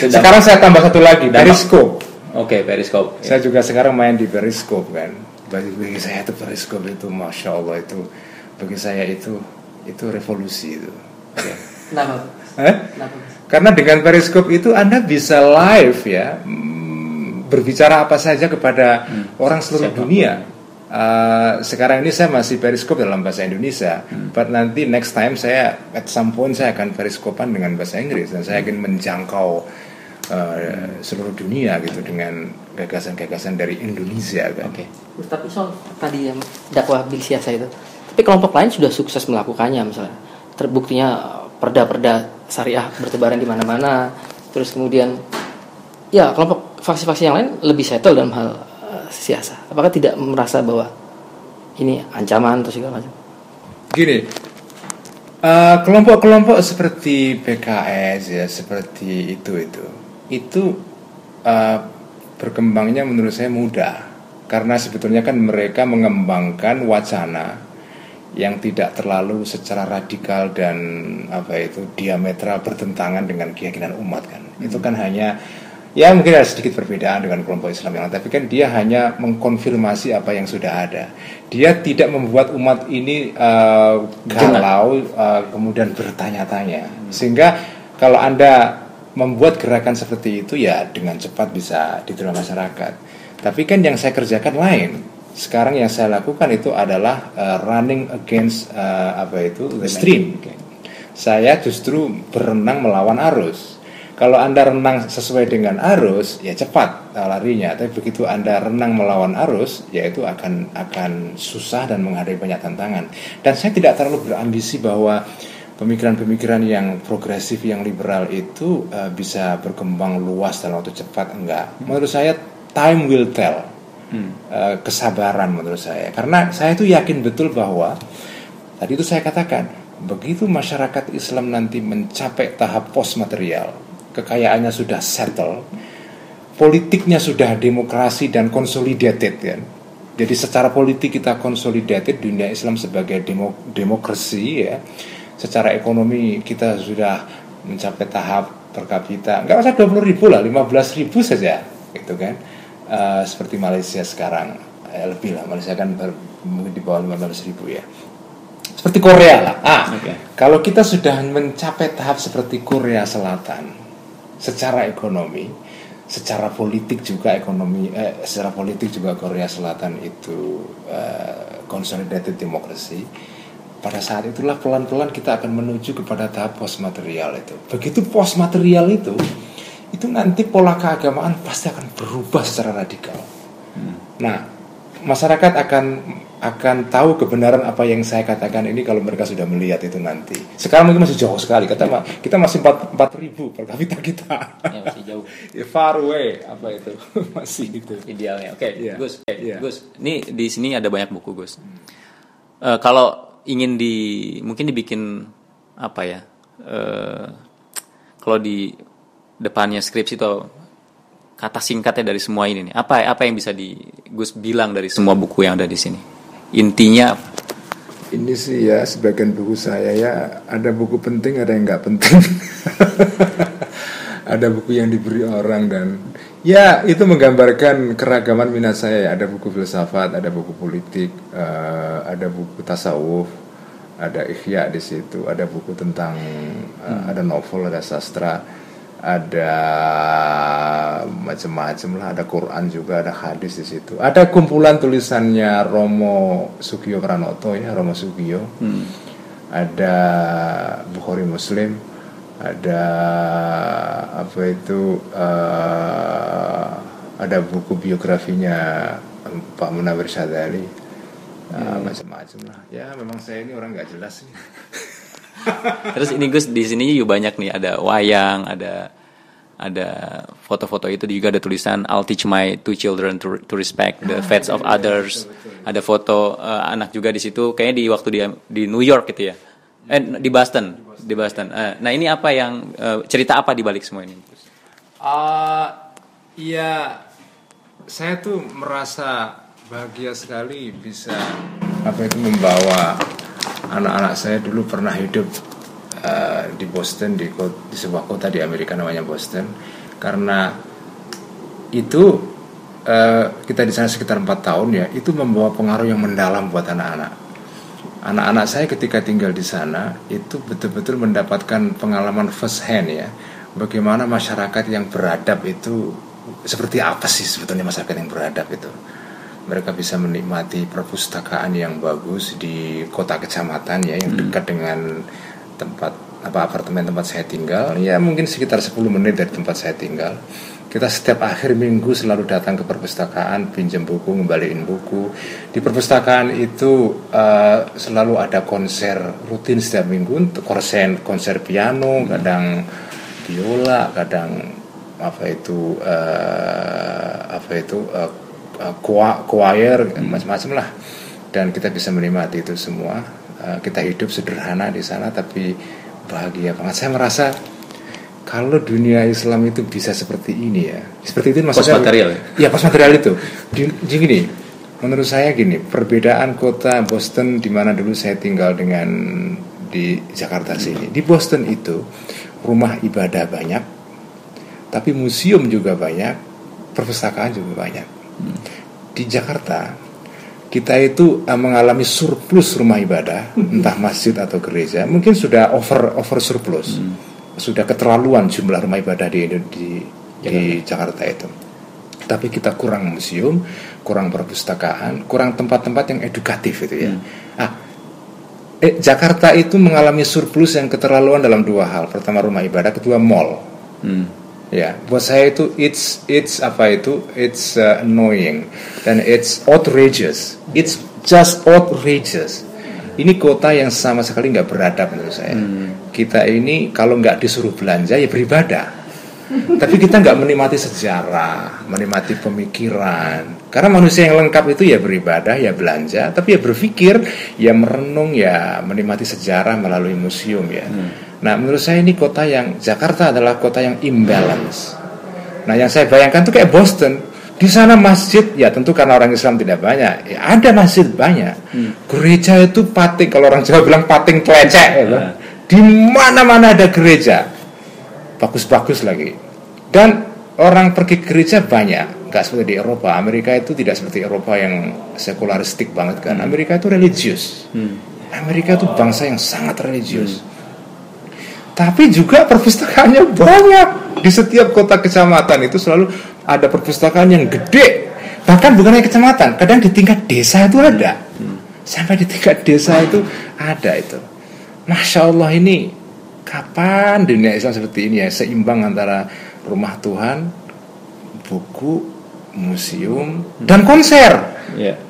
Sekarang saya tambah satu lagi, Periscope. Periscope. Saya juga sekarang main di Periscope kan. Bagi saya itu Periscope itu, masya Allah, itu bagi saya itu revolusi itu. Kenapa? Karena dengan Periscope itu Anda bisa live ya, berbicara apa saja kepada orang seluruh dunia. Sekarang ini saya masih Periscope dalam bahasa Indonesia, but nanti next time saya at some point saya akan Periscopean dengan bahasa Inggris, dan saya ingin menjangkau seluruh dunia gitu dengan gagasan-gagasan dari Indonesia kan. Tapi soal tadi yang dakwah bil siasa itu, tapi kelompok lain sudah sukses melakukannya, misalnya terbuktinya perda-perda syariah bertebaran di mana-mana, terus kemudian ya kelompok faksi-faksi yang lain lebih settle dalam hal siasa. Apakah tidak merasa bahwa ini ancaman atau segala macam? Gini, kelompok-kelompok seperti PKS ya, seperti itu berkembangnya menurut saya mudah, karena sebetulnya kan mereka mengembangkan wacana yang tidak terlalu secara radikal dan diametral bertentangan dengan keyakinan umat kan. Itu kan hanya ya mungkin ada sedikit perbedaan dengan kelompok Islam yang lain, tapi kan dia hanya mengkonfirmasi apa yang sudah ada. Dia tidak membuat umat ini galau, kemudian bertanya-tanya. Sehingga kalau Anda membuat gerakan seperti itu, ya dengan cepat bisa diterima masyarakat. Tapi kan yang saya kerjakan lain. Sekarang yang saya lakukan itu adalah running against the stream. Saya justru berenang melawan arus. Kalau Anda renang sesuai dengan arus, ya cepat larinya. Tapi begitu Anda renang melawan arus, ya itu akan susah dan menghadapi banyak tantangan. Dan saya tidak terlalu berambisi bahwa pemikiran-pemikiran yang progresif, yang liberal itu bisa berkembang luas dalam waktu cepat. Enggak. Menurut saya time will tell. Kesabaran menurut saya. Karena saya itu yakin betul bahwa tadi itu saya katakan, begitu masyarakat Islam nanti mencapai tahap postmaterial, kekayaannya sudah settle, politiknya sudah demokrasi dan consolidated kan. Jadi secara politik kita consolidated, dunia Islam sebagai demokrasi ya. Secara ekonomi kita sudah mencapai tahap per kapita, nggak usah 20.000 lah, 15.000 saja, gitu kan. Seperti Malaysia sekarang, lebih lah, Malaysia kan mungkin di bawah 15.000 ya. Seperti Korea lah. Kalau kita sudah mencapai tahap seperti Korea Selatan, secara ekonomi, secara politik juga secara politik juga Korea Selatan itu consolidated democracy. Pada saat itulah pelan-pelan kita akan menuju kepada tahap postmaterial itu. Begitu postmaterial itu nanti pola keagamaan pasti akan berubah secara radikal. Nah, masyarakat akan tahu kebenaran apa yang saya katakan ini kalau mereka sudah melihat itu nanti. Sekarang mungkin masih jauh sekali. Kita masih 4.000 per kapita kita. Ya, masih jauh. Far away itu masih itu. Idealnya. Yeah. Gus. Gus, ini di sini ada banyak buku, Gus. Kalau ingin mungkin dibikin apa ya? Kalau di depannya skripsi itu kata singkatnya dari semua ini nih. Apa yang bisa Gus bilang dari semua buku yang ada di sini? Intinya ini sih ya sebagian buku saya ya, ada buku penting, ada yang nggak penting. Ada buku yang diberi orang dan ya itu menggambarkan keragaman minat saya ya. Ada buku filsafat, ada buku politik, ada buku tasawuf, ada ihya di situ, ada buku tentang ada novel, ada sastra, ada macam-macam lah, ada Quran juga, ada hadis di situ. Ada kumpulan tulisannya Romo Sugio Pranoto ya, Romo Sugio. Ada Bukhari Muslim, ada apa itu ada buku biografinya Pak Munawir Syadzali, macam-macam lah. Ya memang saya ini orang nggak jelas nih. Terus ini Gus di sini juga banyak nih, ada wayang, ada foto-foto itu juga ada tulisan I'll teach my two children to respect the faiths of others. Ada foto anak juga di situ, kayaknya di waktu di New York gitu ya. Di Boston. Nah ini apa yang cerita apa di balik semua ini? Iya, saya tuh merasa bahagia sekali bisa membawa anak-anak saya. Dulu pernah hidup di Boston, di sebuah kota di Amerika namanya Boston. Karena itu kita di sana sekitar 4 tahun ya, itu membawa pengaruh yang mendalam buat anak-anak. Anak-anak saya ketika tinggal di sana itu betul-betul mendapatkan pengalaman first hand ya, bagaimana masyarakat yang beradab itu seperti apa sih sebetulnya masyarakat yang beradab itu. Mereka bisa menikmati perpustakaan yang bagus di kota kecamatan ya, yang dekat dengan apartemen tempat saya tinggal ya, mungkin sekitar 10 menit dari tempat saya tinggal. Kita setiap akhir minggu selalu datang ke perpustakaan, pinjam buku, ngembaliin buku. Di perpustakaan itu selalu ada konser rutin setiap minggu, konser piano, kadang biola, kadang choir, macam-macam lah. Dan kita bisa menikmati itu semua. Kita hidup sederhana di sana tapi bahagia banget. Saya merasa kalau dunia Islam itu bisa seperti ini ya, seperti itu maksudnya. Postmaterial. Ya postmaterial itu. Gini, menurut saya gini, perbedaan kota Boston di mana dulu saya tinggal dengan di Jakarta sini. Di Boston itu rumah ibadah banyak, tapi museum juga banyak, perpustakaan juga banyak. Di Jakarta kita itu mengalami surplus rumah ibadah, entah masjid atau gereja, mungkin sudah over surplus. Sudah keterlaluan jumlah rumah ibadah di Jakarta itu. Tapi kita kurang museum, kurang perpustakaan, kurang tempat-tempat yang edukatif itu ya. Jakarta itu mengalami surplus yang keterlaluan dalam 2 hal. Pertama rumah ibadah, kedua mall. Ya, buat saya itu it's annoying dan it's outrageous. It's just outrageous. Ini kota yang sama sekali nggak beradab menurut saya. Kita ini kalau nggak disuruh belanja ya beribadah. Tapi kita nggak menikmati sejarah, menikmati pemikiran. Karena manusia yang lengkap itu ya beribadah, ya belanja, tapi ya berpikir, ya merenung, ya menikmati sejarah melalui museum ya. Nah menurut saya ini kota yang, Jakarta adalah kota yang imbalance. Nah yang saya bayangkan tuh kayak Boston. Di sana masjid, ya tentu karena orang Islam tidak banyak, ya ada masjid banyak. Gereja itu pating, kalau orang Jawa bilang pating telecek ya. Di mana-mana ada gereja, bagus-bagus lagi. Dan orang pergi ke gereja banyak, nggak seperti di Eropa. Amerika itu tidak seperti Eropa yang sekularistik banget kan. Amerika itu religius. Amerika itu bangsa yang sangat religius. Tapi juga perpustakaannya banyak. Di setiap kota kecamatan itu selalu ada perpustakaan yang gede. Bahkan bukan hanya kecamatan, kadang di tingkat desa itu ada. Sampai di tingkat desa itu ada itu. Masya Allah, ini kapan dunia Islam seperti ini ya, seimbang antara rumah Tuhan, buku, museum, dan konser.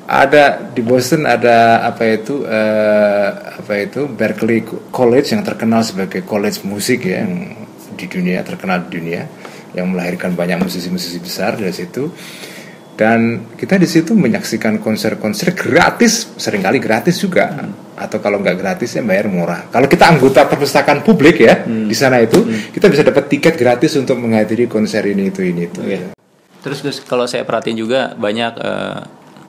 Ada di Boston ada Berklee College yang terkenal sebagai college musik ya, yang di dunia terkenal di dunia, yang melahirkan banyak musisi-musisi besar dari situ. Dan kita di situ menyaksikan konser-konser gratis, seringkali gratis juga. Atau kalau nggak gratis ya bayar murah. Kalau kita anggota perpustakaan publik ya di sana itu, kita bisa dapat tiket gratis untuk menghadiri konser ini itu. Okay. Terus kalau saya perhatiin juga banyak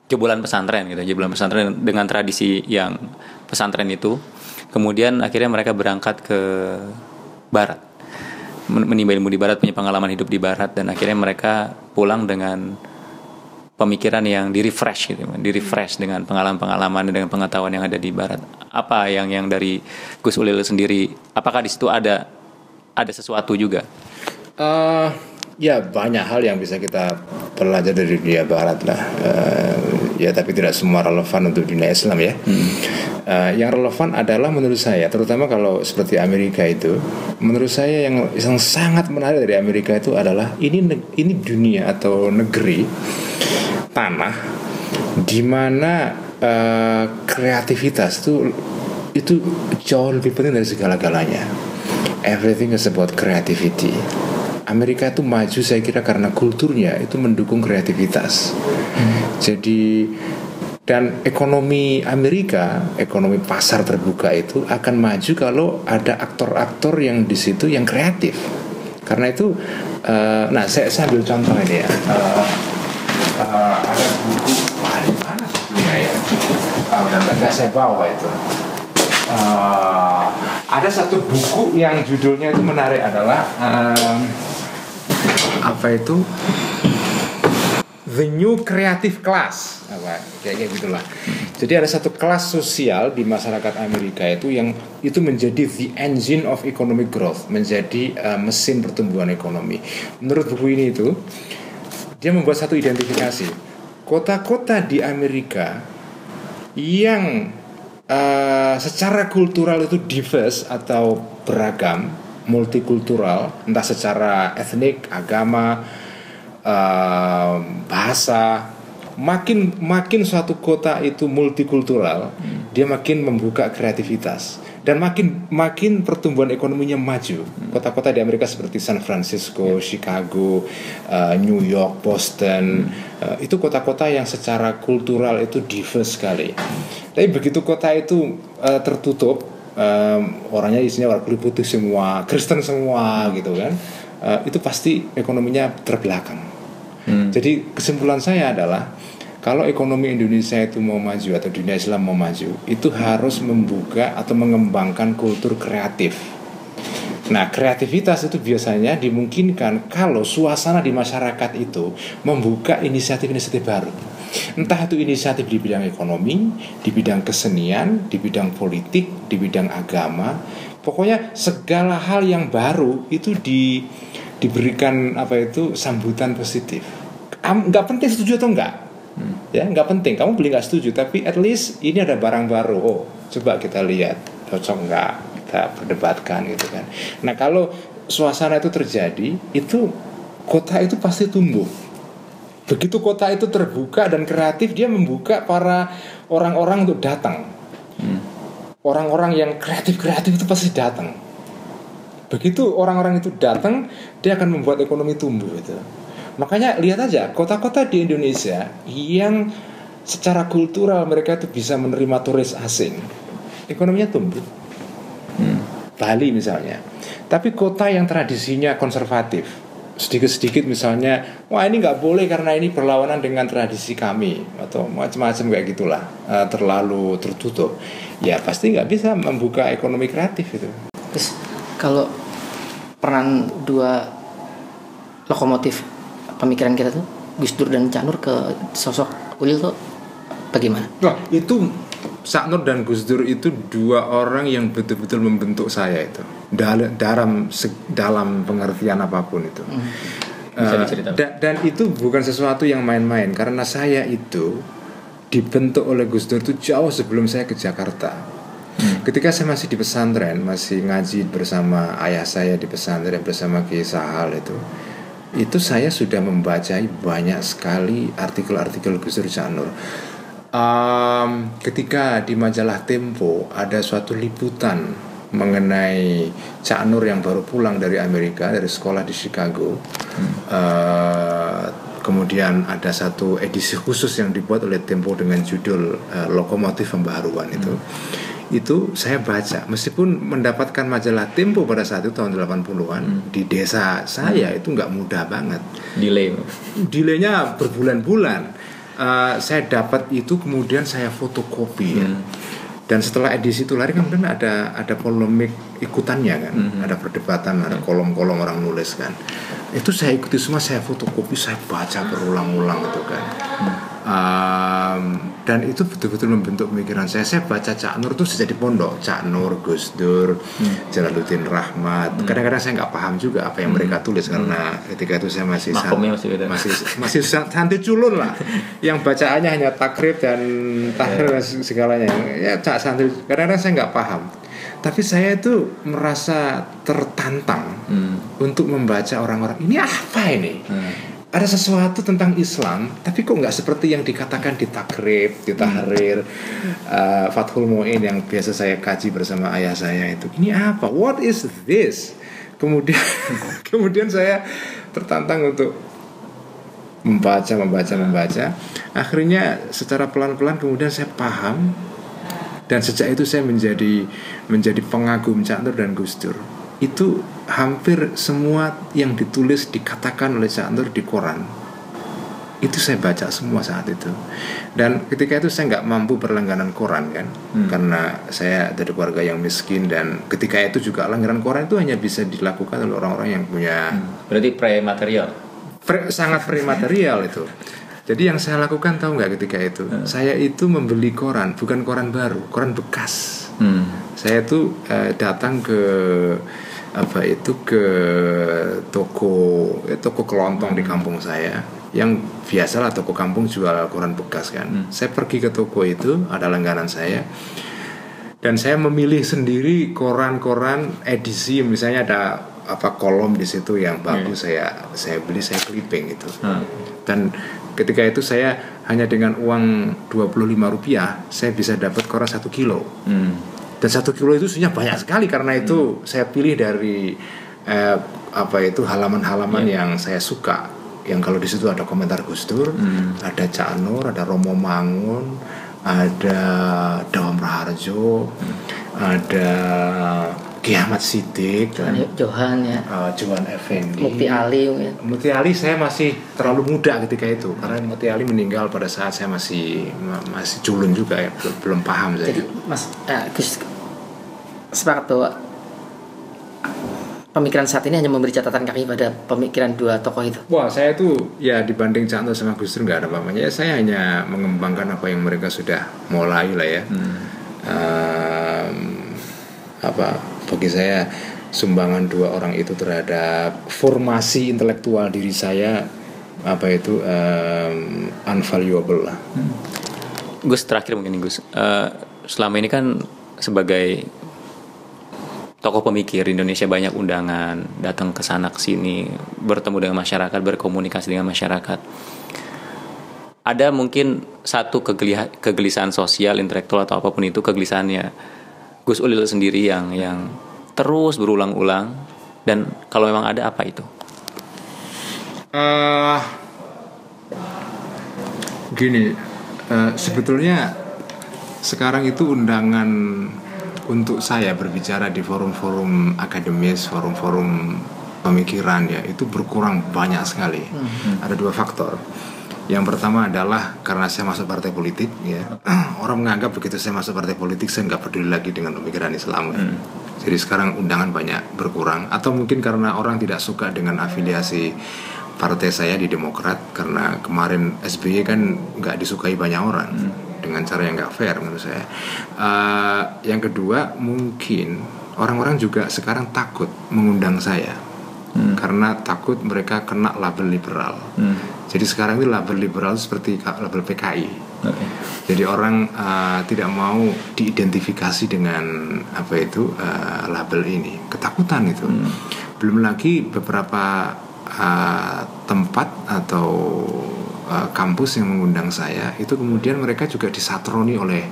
jebolan pesantren gitu, jebolan pesantren dengan tradisi yang pesantren itu. Kemudian akhirnya mereka berangkat ke barat, menimba ilmu di barat, punya pengalaman hidup di barat, dan akhirnya mereka pulang dengan pemikiran yang di-refresh gitu, di-refresh dengan pengalaman-pengalaman, dengan pengetahuan yang ada di barat. Apa yang dari Gus Ulil sendiri, apakah di situ ada sesuatu juga? Ya banyak hal yang bisa kita belajar dari dunia barat lah. Ya tapi tidak semua relevan untuk dunia Islam ya. Yang relevan adalah menurut saya, terutama kalau seperti Amerika itu, menurut saya yang sangat menarik dari Amerika itu adalah ini dunia atau negeri, tanah di mana kreativitas itu jauh lebih penting dari segala-galanya. Everything is about creativity. Amerika itu maju saya kira karena kulturnya itu mendukung kreativitas. Jadi dan ekonomi Amerika, ekonomi pasar terbuka itu akan maju kalau ada aktor-aktor yang di situ yang kreatif. Karena itu, nah saya ambil contoh ini ya. Ada buku di mana sebetulnya ya? Udah saya bawa itu. Ada satu buku yang judulnya itu menarik adalah apa itu? The New Creative Class, kayak gitulah. Jadi ada satu kelas sosial di masyarakat Amerika itu yang itu menjadi the engine of economic growth, menjadi mesin pertumbuhan ekonomi. Menurut buku ini itu dia membuat satu identifikasi kota-kota di Amerika yang secara kultural itu diverse atau beragam, multikultural, entah secara etnik, agama, bahasa. Makin suatu kota itu multikultural, dia makin membuka kreativitas dan makin pertumbuhan ekonominya maju. Kota-kota di Amerika seperti San Francisco, Chicago, New York, Boston, itu kota-kota yang secara kultural itu diverse sekali. Tapi begitu kota itu tertutup, orangnya isinya orang kulit putih semua, Kristen semua gitu kan, itu pasti ekonominya terbelakang. Jadi kesimpulan saya adalah kalau ekonomi Indonesia itu mau maju atau dunia Islam mau maju, itu harus membuka atau mengembangkan kultur kreatif. Nah, kreativitas itu biasanya dimungkinkan kalau suasana di masyarakat itu membuka inisiatif-inisiatif baru. Entah itu inisiatif di bidang ekonomi, di bidang kesenian, di bidang politik, di bidang agama. Pokoknya segala hal yang baru itu diberikan sambutan positif. Nggak penting setuju atau enggak, ya nggak penting. Kamu beli nggak setuju, tapi at least ini ada barang baru. Oh, coba kita lihat cocok nggak, kita perdebatkan gitu kan. Nah kalau suasana itu terjadi, itu kota itu pasti tumbuh. Begitu kota itu terbuka dan kreatif, dia membuka para orang-orang untuk datang. Orang-orang yang kreatif itu pasti datang. Begitu orang-orang itu datang, dia akan membuat ekonomi tumbuh itu. Makanya lihat aja kota-kota di Indonesia yang secara kultural mereka itu bisa menerima turis asing, ekonominya tumbuh. Bali misalnya. Tapi kota yang tradisinya konservatif, sedikit-sedikit misalnya, wah ini nggak boleh karena ini berlawanan dengan tradisi kami, atau macam-macam kayak gitulah, terlalu tertutup, ya pasti nggak bisa membuka ekonomi kreatif itu. Terus kalau peran dua lokomotif pemikiran kita tuh, Gus Dur dan Cak Nur, ke sosok Ulil tuh bagaimana? Wah, itu Cak Nur dan Gus Dur itu dua orang yang betul-betul membentuk saya itu dalam pengertian apapun itu. Dan itu bukan sesuatu yang main-main, karena saya itu dibentuk oleh Gus Dur itu jauh sebelum saya ke Jakarta. Ketika saya masih di pesantren, masih ngaji bersama ayah saya di pesantren bersama Kiai Sahal itu saya sudah membaca banyak sekali artikel-artikel Gus Dur Cak Nur. Ketika di majalah Tempo ada suatu liputan mengenai Cak Nur yang baru pulang dari Amerika, dari sekolah di Chicago, kemudian ada satu edisi khusus yang dibuat oleh Tempo dengan judul Lokomotif Pembaharuan itu saya baca, meskipun mendapatkan majalah Tempo pada saat itu tahun 80-an di desa saya itu nggak mudah banget, delaynya berbulan-bulan. Saya dapat itu, kemudian saya fotokopi ya. Dan setelah edisi itu lari, kemudian ada polemik ikutannya kan, ada perdebatan, ada kolom-kolom orang nulis kan. Itu saya ikuti semua, saya fotokopi, saya baca berulang-ulang itu kan. Dan itu betul-betul membentuk pemikiran saya. Saya baca Cak Nur itu sejak di pondok, Cak Nur, Gus Dur, Jalaluddin Rahmat. Kadang-kadang saya nggak paham juga apa yang mereka tulis karena ketika itu saya masih santai culun lah. Yang bacaannya hanya takrib dan tahrir segalanya. Ya Cak santai. Kadang-kadang saya nggak paham. Tapi saya itu merasa tertantang untuk membaca orang-orang ini apa ini. Ada sesuatu tentang Islam, tapi kok nggak seperti yang dikatakan di takrib, di tahrir, Fathul Mu'in yang biasa saya kaji bersama ayah saya itu. Ini apa? What is this? Kemudian saya tertantang untuk membaca. Akhirnya secara pelan-pelan kemudian saya paham, dan sejak itu saya menjadi pengagum Cak Nur dan Gus Dur. Itu hampir semua yang ditulis dikatakan oleh Cak Nur di koran itu saya baca semua saat itu. Dan ketika itu saya nggak mampu berlangganan koran kan, karena saya dari keluarga yang miskin, dan ketika itu juga langganan koran itu hanya bisa dilakukan oleh orang-orang yang punya, berarti prematerial, sangat prematerial itu. Jadi yang saya lakukan tahu nggak ketika itu, saya itu membeli koran, bukan koran baru, koran bekas. Saya itu datang ke toko kelontong di kampung saya, yang biasalah toko kampung jual koran bekas kan. Saya pergi ke toko itu, ada langganan saya, dan saya memilih sendiri koran-koran edisi, misalnya ada kolom di situ yang bagus, saya beli, saya clipping itu. Dan ketika itu saya hanya dengan uang Rp25 saya bisa dapat koran 1 kilo. Dan 1 kilo itu sebenarnya banyak sekali, karena itu saya pilih dari halaman-halaman yang saya suka, yang kalau di situ ada komentar Gus Dur, ada Cak Nur, ada Romo Mangun, ada Dawam Raharjo, ada Ki Ahmad Siddiq, Johan Effendi, Mukti Ali saya masih terlalu muda ketika itu, karena Mukti Ali meninggal pada saat saya masih culun juga ya, belum paham saya. Jadi Mas Gus sepakat bahwa pemikiran saat ini hanya memberi catatan kaki pada pemikiran dua tokoh itu. Wah, saya itu ya dibanding Cak Nur sama Gus Dur nggak ada apa-apanya. Saya hanya mengembangkan apa yang mereka sudah mulai lah ya. Bagi saya sumbangan dua orang itu terhadap formasi intelektual diri saya unvaluable lah. Gus, terakhir mungkin Gus, selama ini kan sebagai tokoh pemikir di Indonesia banyak undangan, datang ke sana ke sini, bertemu dengan masyarakat, berkomunikasi dengan masyarakat. Ada mungkin satu kegelisahan sosial, intelektual atau apapun itu, kegelisahannya Gus Ulil sendiri yang terus berulang-ulang, dan kalau memang ada, apa itu? Sebetulnya sekarang itu undangan untuk saya berbicara di forum-forum akademis, forum-forum pemikiran ya, itu berkurang banyak sekali. Ada dua faktor. Yang pertama adalah karena saya masuk partai politik ya. Orang menganggap begitu saya masuk partai politik saya nggak peduli lagi dengan pemikiran Islam ya. Jadi sekarang undangan banyak berkurang. Atau mungkin karena orang tidak suka dengan afiliasi partai saya di Demokrat, karena kemarin SBY kan nggak disukai banyak orang dengan cara yang nggak fair menurut saya. Yang kedua, mungkin orang-orang juga sekarang takut mengundang saya karena takut mereka kena label liberal. Jadi sekarang ini label liberal seperti label PKI. Jadi orang tidak mau diidentifikasi dengan label ini, ketakutan itu. Belum lagi beberapa tempat atau kampus yang mengundang saya itu kemudian mereka juga disatroni oleh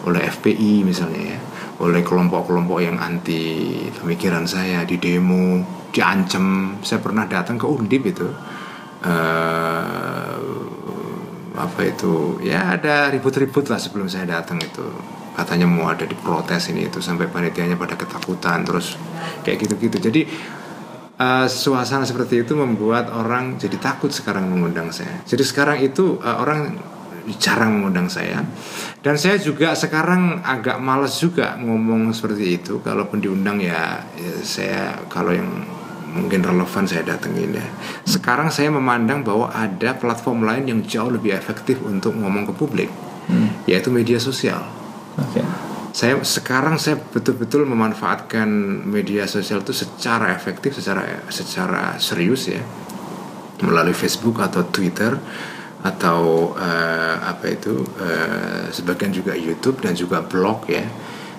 FPI misalnya ya, oleh kelompok-kelompok yang anti pemikiran saya, di demo, diancam. Saya pernah datang ke Undip itu, apa itu ya, ada ribut-ribut lah sebelum saya datang itu, katanya mau ada diprotes ini itu, sampai panitianya pada ketakutan, terus kayak gitu-gitu. Jadi suasana seperti itu membuat orang jadi takut sekarang mengundang saya. Jadi sekarang itu orang jarang mengundang saya, dan saya juga sekarang agak malas juga ngomong seperti itu. Kalaupun diundang ya saya, kalau yang mungkin relevan saya datengin ya. Sekarang saya memandang bahwa ada platform lain yang jauh lebih efektif untuk ngomong ke publik, yaitu media sosial. Saya betul-betul memanfaatkan media sosial itu secara efektif, secara serius ya, melalui Facebook atau Twitter atau sebagian juga YouTube dan juga blog ya.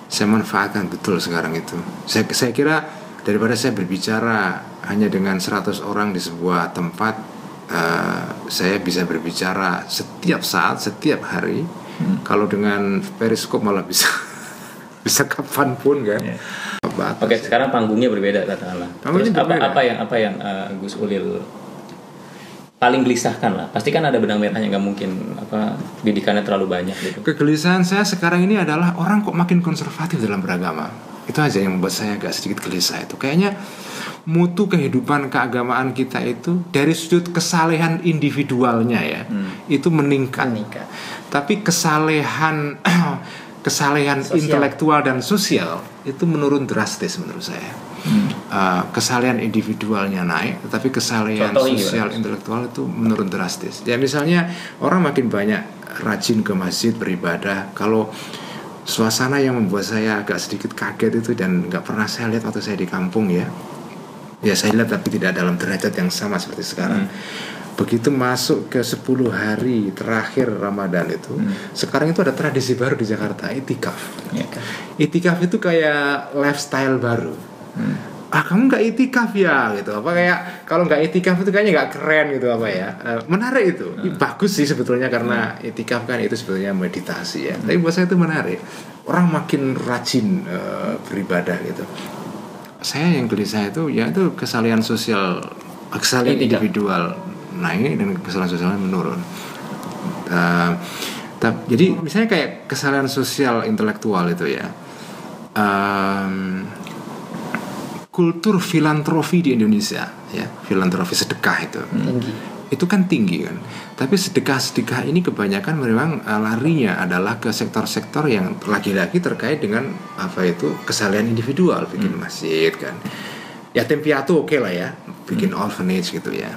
Saya manfaatkan betul sekarang itu. Saya kira daripada saya berbicara hanya dengan 100 orang di sebuah tempat, saya bisa berbicara setiap saat, setiap hari. Kalau dengan Periscope malah bisa kapanpun kan. Oke, sekarang panggungnya berbeda katakanlah. Terus apa yang Gus Ulil paling gelisahkan lah? Pasti kan ada benang merahnya, nggak mungkin didikannya terlalu banyak gitu. Kegelisahan saya sekarang ini adalah orang kok makin konservatif dalam beragama. Itu aja yang membuat saya agak sedikit gelisah itu. Kayaknya mutu kehidupan keagamaan kita itu dari sudut kesalehan individualnya ya, itu meningkat. Tapi kesalehan intelektual dan sosial itu menurun drastis menurut saya. Kesalehan individualnya naik, tetapi kesalehan sosial intelektual itu menurun drastis. Ya misalnya orang makin banyak rajin ke masjid beribadah. Kalau suasana yang membuat saya agak sedikit kaget itu, dan nggak pernah saya lihat waktu saya di kampung ya saya lihat tapi tidak dalam derajat yang sama seperti sekarang. Begitu masuk ke 10 hari terakhir Ramadan itu, sekarang itu ada tradisi baru di Jakarta, itikaf. Itikaf itu kayak lifestyle baru. Kamu nggak itikaf ya gitu, kayak kalau nggak itikaf itu kayaknya nggak keren gitu menarik itu. Bagus sih sebetulnya, karena itikaf kan itu sebetulnya meditasi ya. Tapi buat saya itu menarik, orang makin rajin beribadah gitu. Saya yang gelisah itu ya itu kesalehan sosial, kesalehan individual naik dan kesalahan sosialnya menurun. Jadi misalnya kayak kesalahan sosial intelektual itu ya, kultur filantropi di Indonesia ya, filantropi sedekah itu kan tinggi kan. Tapi sedekah ini kebanyakan memang larinya adalah ke sektor-sektor yang lagi-lagi terkait dengan kesalehan individual, bikin masjid kan, yatim piatu oke lah ya, bikin orphanage gitu ya.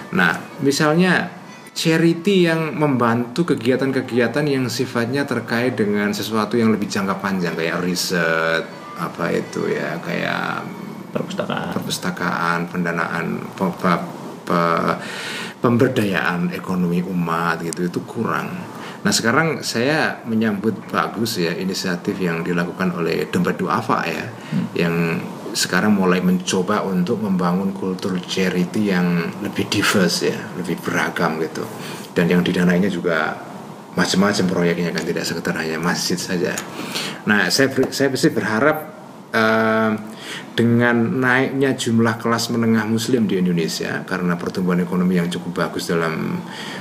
Nah, misalnya charity yang membantu kegiatan-kegiatan yang sifatnya terkait dengan sesuatu yang lebih jangka panjang, kayak riset, kayak perpustakaan, pendanaan, pemberdayaan ekonomi umat gitu, itu kurang. Nah, sekarang saya menyambut bagus ya inisiatif yang dilakukan oleh Dompet Duafa ya, yang sekarang mulai mencoba untuk membangun kultur charity yang lebih diverse ya, lebih beragam gitu. Dan yang didanainya juga macam-macam proyeknya kan, tidak sekedar hanya masjid saja. Nah, saya sih berharap dengan naiknya jumlah kelas menengah muslim di Indonesia karena pertumbuhan ekonomi yang cukup bagus dalam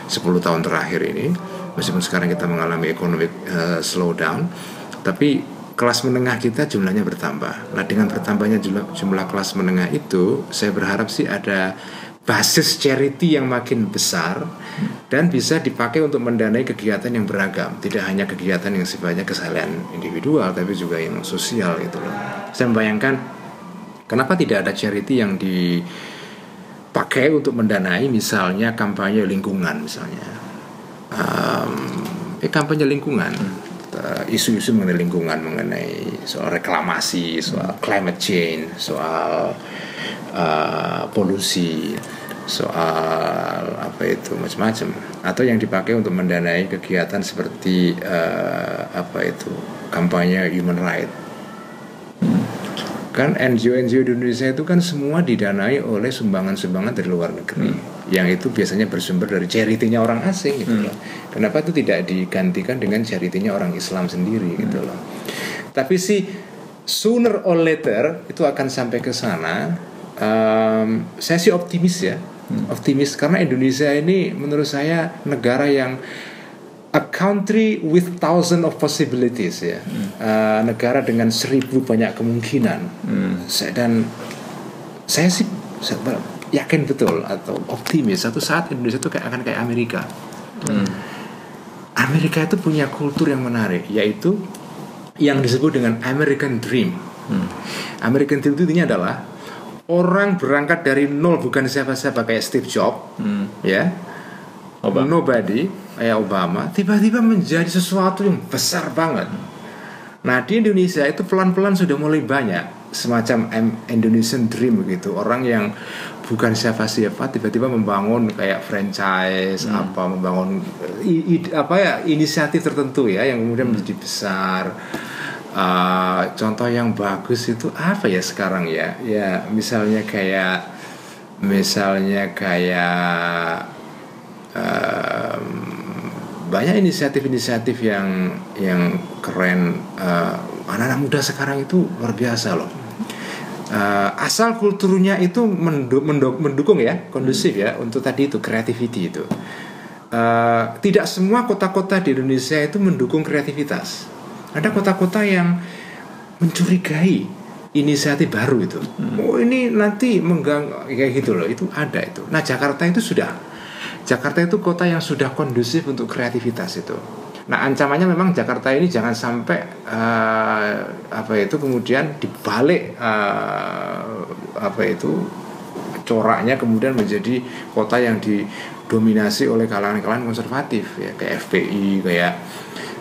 10 tahun terakhir ini, meskipun sekarang kita mengalami economic slowdown, tapi kelas menengah kita jumlahnya bertambah. Nah, dengan bertambahnya jumlah kelas menengah itu, saya berharap sih ada basis charity yang makin besar dan bisa dipakai untuk mendanai kegiatan yang beragam, tidak hanya kegiatan yang sifatnya kesalahan individual, tapi juga yang sosial gitu loh. Saya membayangkan kenapa tidak ada charity yang dipakai untuk mendanai misalnya kampanye lingkungan misalnya, kampanye lingkungan. Isu-isu mengenai lingkungan, mengenai soal reklamasi, soal climate change, soal polusi, soal macam-macam, atau yang dipakai untuk mendanai kegiatan seperti kampanye human right. Kan NGO di Indonesia itu kan semua didanai oleh sumbangan-sumbangan dari luar negeri, yang itu biasanya bersumber dari charity-nya orang asing gitu loh. Kenapa itu tidak digantikan dengan charity-nya orang Islam sendiri gitu loh. Tapi sih sooner or later itu akan sampai ke sana. Saya sih optimis ya, Optimis karena Indonesia ini menurut saya negara yang a country with thousand of possibilities ya. Negara dengan 1000 banyak kemungkinan. Dan saya sih yakin betul atau optimis satu saat Indonesia itu akan kayak Amerika. Amerika itu punya kultur yang menarik, yaitu yang disebut dengan American Dream. American Dream itu intinya adalah orang berangkat dari nol, bukan siapa-siapa kayak Steve Jobs, ya, nobody kayak Obama, tiba-tiba menjadi sesuatu yang besar banget. Nah di Indonesia itu pelan-pelan sudah mulai banyak semacam Indonesian Dream gitu, orang yang bukan siapa-siapa tiba-tiba membangun kayak franchise, membangun inisiatif tertentu ya yang kemudian menjadi besar. Contoh yang bagus itu apa ya sekarang ya? Ya misalnya kayak banyak inisiatif-inisiatif yang keren. Anak-anak muda sekarang itu luar biasa loh. Asal kulturnya itu mendukung ya, kondusif ya untuk tadi itu creativity itu. Tidak semua kota-kota di Indonesia itu mendukung kreativitas. Ada kota-kota yang mencurigai inisiatif baru itu. Oh ini nanti kayak gitu loh. Itu ada itu. Nah Jakarta itu kota yang sudah kondusif untuk kreativitas itu. Nah ancamannya memang Jakarta ini jangan sampai kemudian dibalik coraknya kemudian menjadi kota yang didominasi oleh kalangan-kalangan konservatif ya, kayak FPI, kayak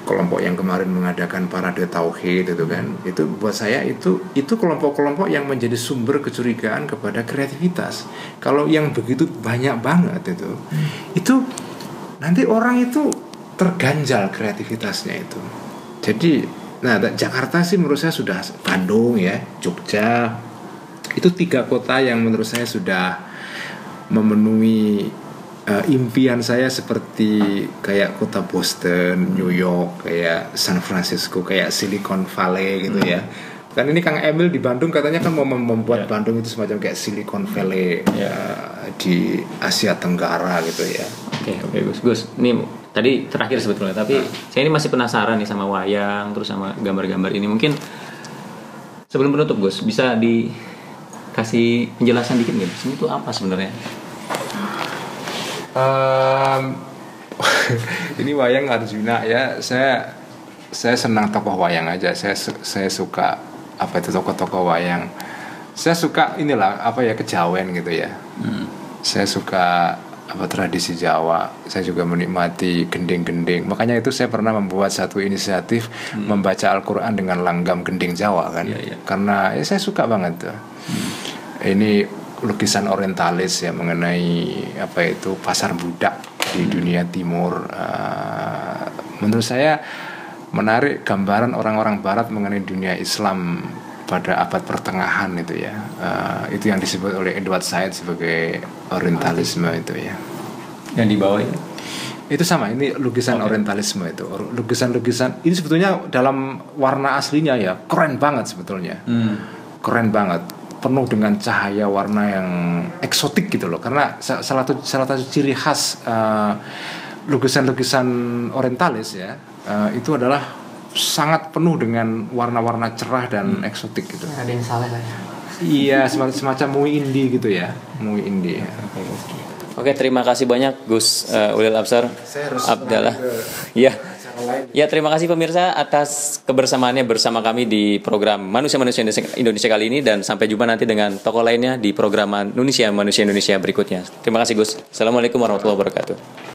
kelompok yang kemarin mengadakan parade tauhid itu kan. Itu buat saya itu kelompok-kelompok yang menjadi sumber kecurigaan kepada kreativitas. Kalau yang begitu banyak banget itu nanti orang itu terganjal kreativitasnya itu. Jadi Jakarta sih menurut saya sudah, Bandung ya, Jogja, itu 3 kota yang menurut saya sudah memenuhi impian saya, seperti kayak kota Boston, New York, kayak San Francisco, kayak Silicon Valley gitu ya. Kan ini Kang Emil di Bandung katanya kan mau membuat Bandung itu semacam kayak Silicon Valley di Asia Tenggara gitu ya. Oke, Gus. Ini tadi terakhir sebetulnya, tapi saya ini masih penasaran nih sama wayang terus sama gambar-gambar ini. Mungkin sebelum menutup Gus, bisa dikasih penjelasan dikit nggak? Ini tuh apa sebenarnya? Ini wayang Arjuna ya. Saya senang tokoh wayang aja. Saya suka tokoh-tokoh wayang. Saya suka kejawen gitu ya. Saya suka tradisi Jawa. Saya juga menikmati gending-gending. Makanya itu saya pernah membuat satu inisiatif membaca Al-Quran dengan langgam gending Jawa kan. Karena saya suka banget tuh. Ini lukisan orientalis ya mengenai pasar budak di dunia timur. Menurut saya menarik gambaran orang-orang barat mengenai dunia Islam pada abad pertengahan itu ya. Itu yang disebut oleh Edward Said sebagai orientalisme itu ya. Yang di bawah ini itu sama, ini lukisan orientalisme itu. Lukisan-lukisan ini sebetulnya dalam warna aslinya ya keren banget sebetulnya. Keren banget, penuh dengan cahaya warna yang eksotik gitu loh. Karena salah satu ciri khas lukisan-lukisan orientalis ya, itu adalah sangat penuh dengan warna-warna cerah dan eksotik gitu. Ada yang salah lah ya. Iya, semacam Mui Indi gitu ya. Mui Indi. Oke, terima kasih banyak Gus Ulil Absar Abdallah. Ya, terima kasih pemirsa atas kebersamaannya bersama kami di program Manusia-Manusia Indonesia kali ini, dan sampai jumpa nanti dengan tokoh lainnya di program Manusia Indonesia berikutnya. Terima kasih Gus. Assalamualaikum warahmatullahi wabarakatuh.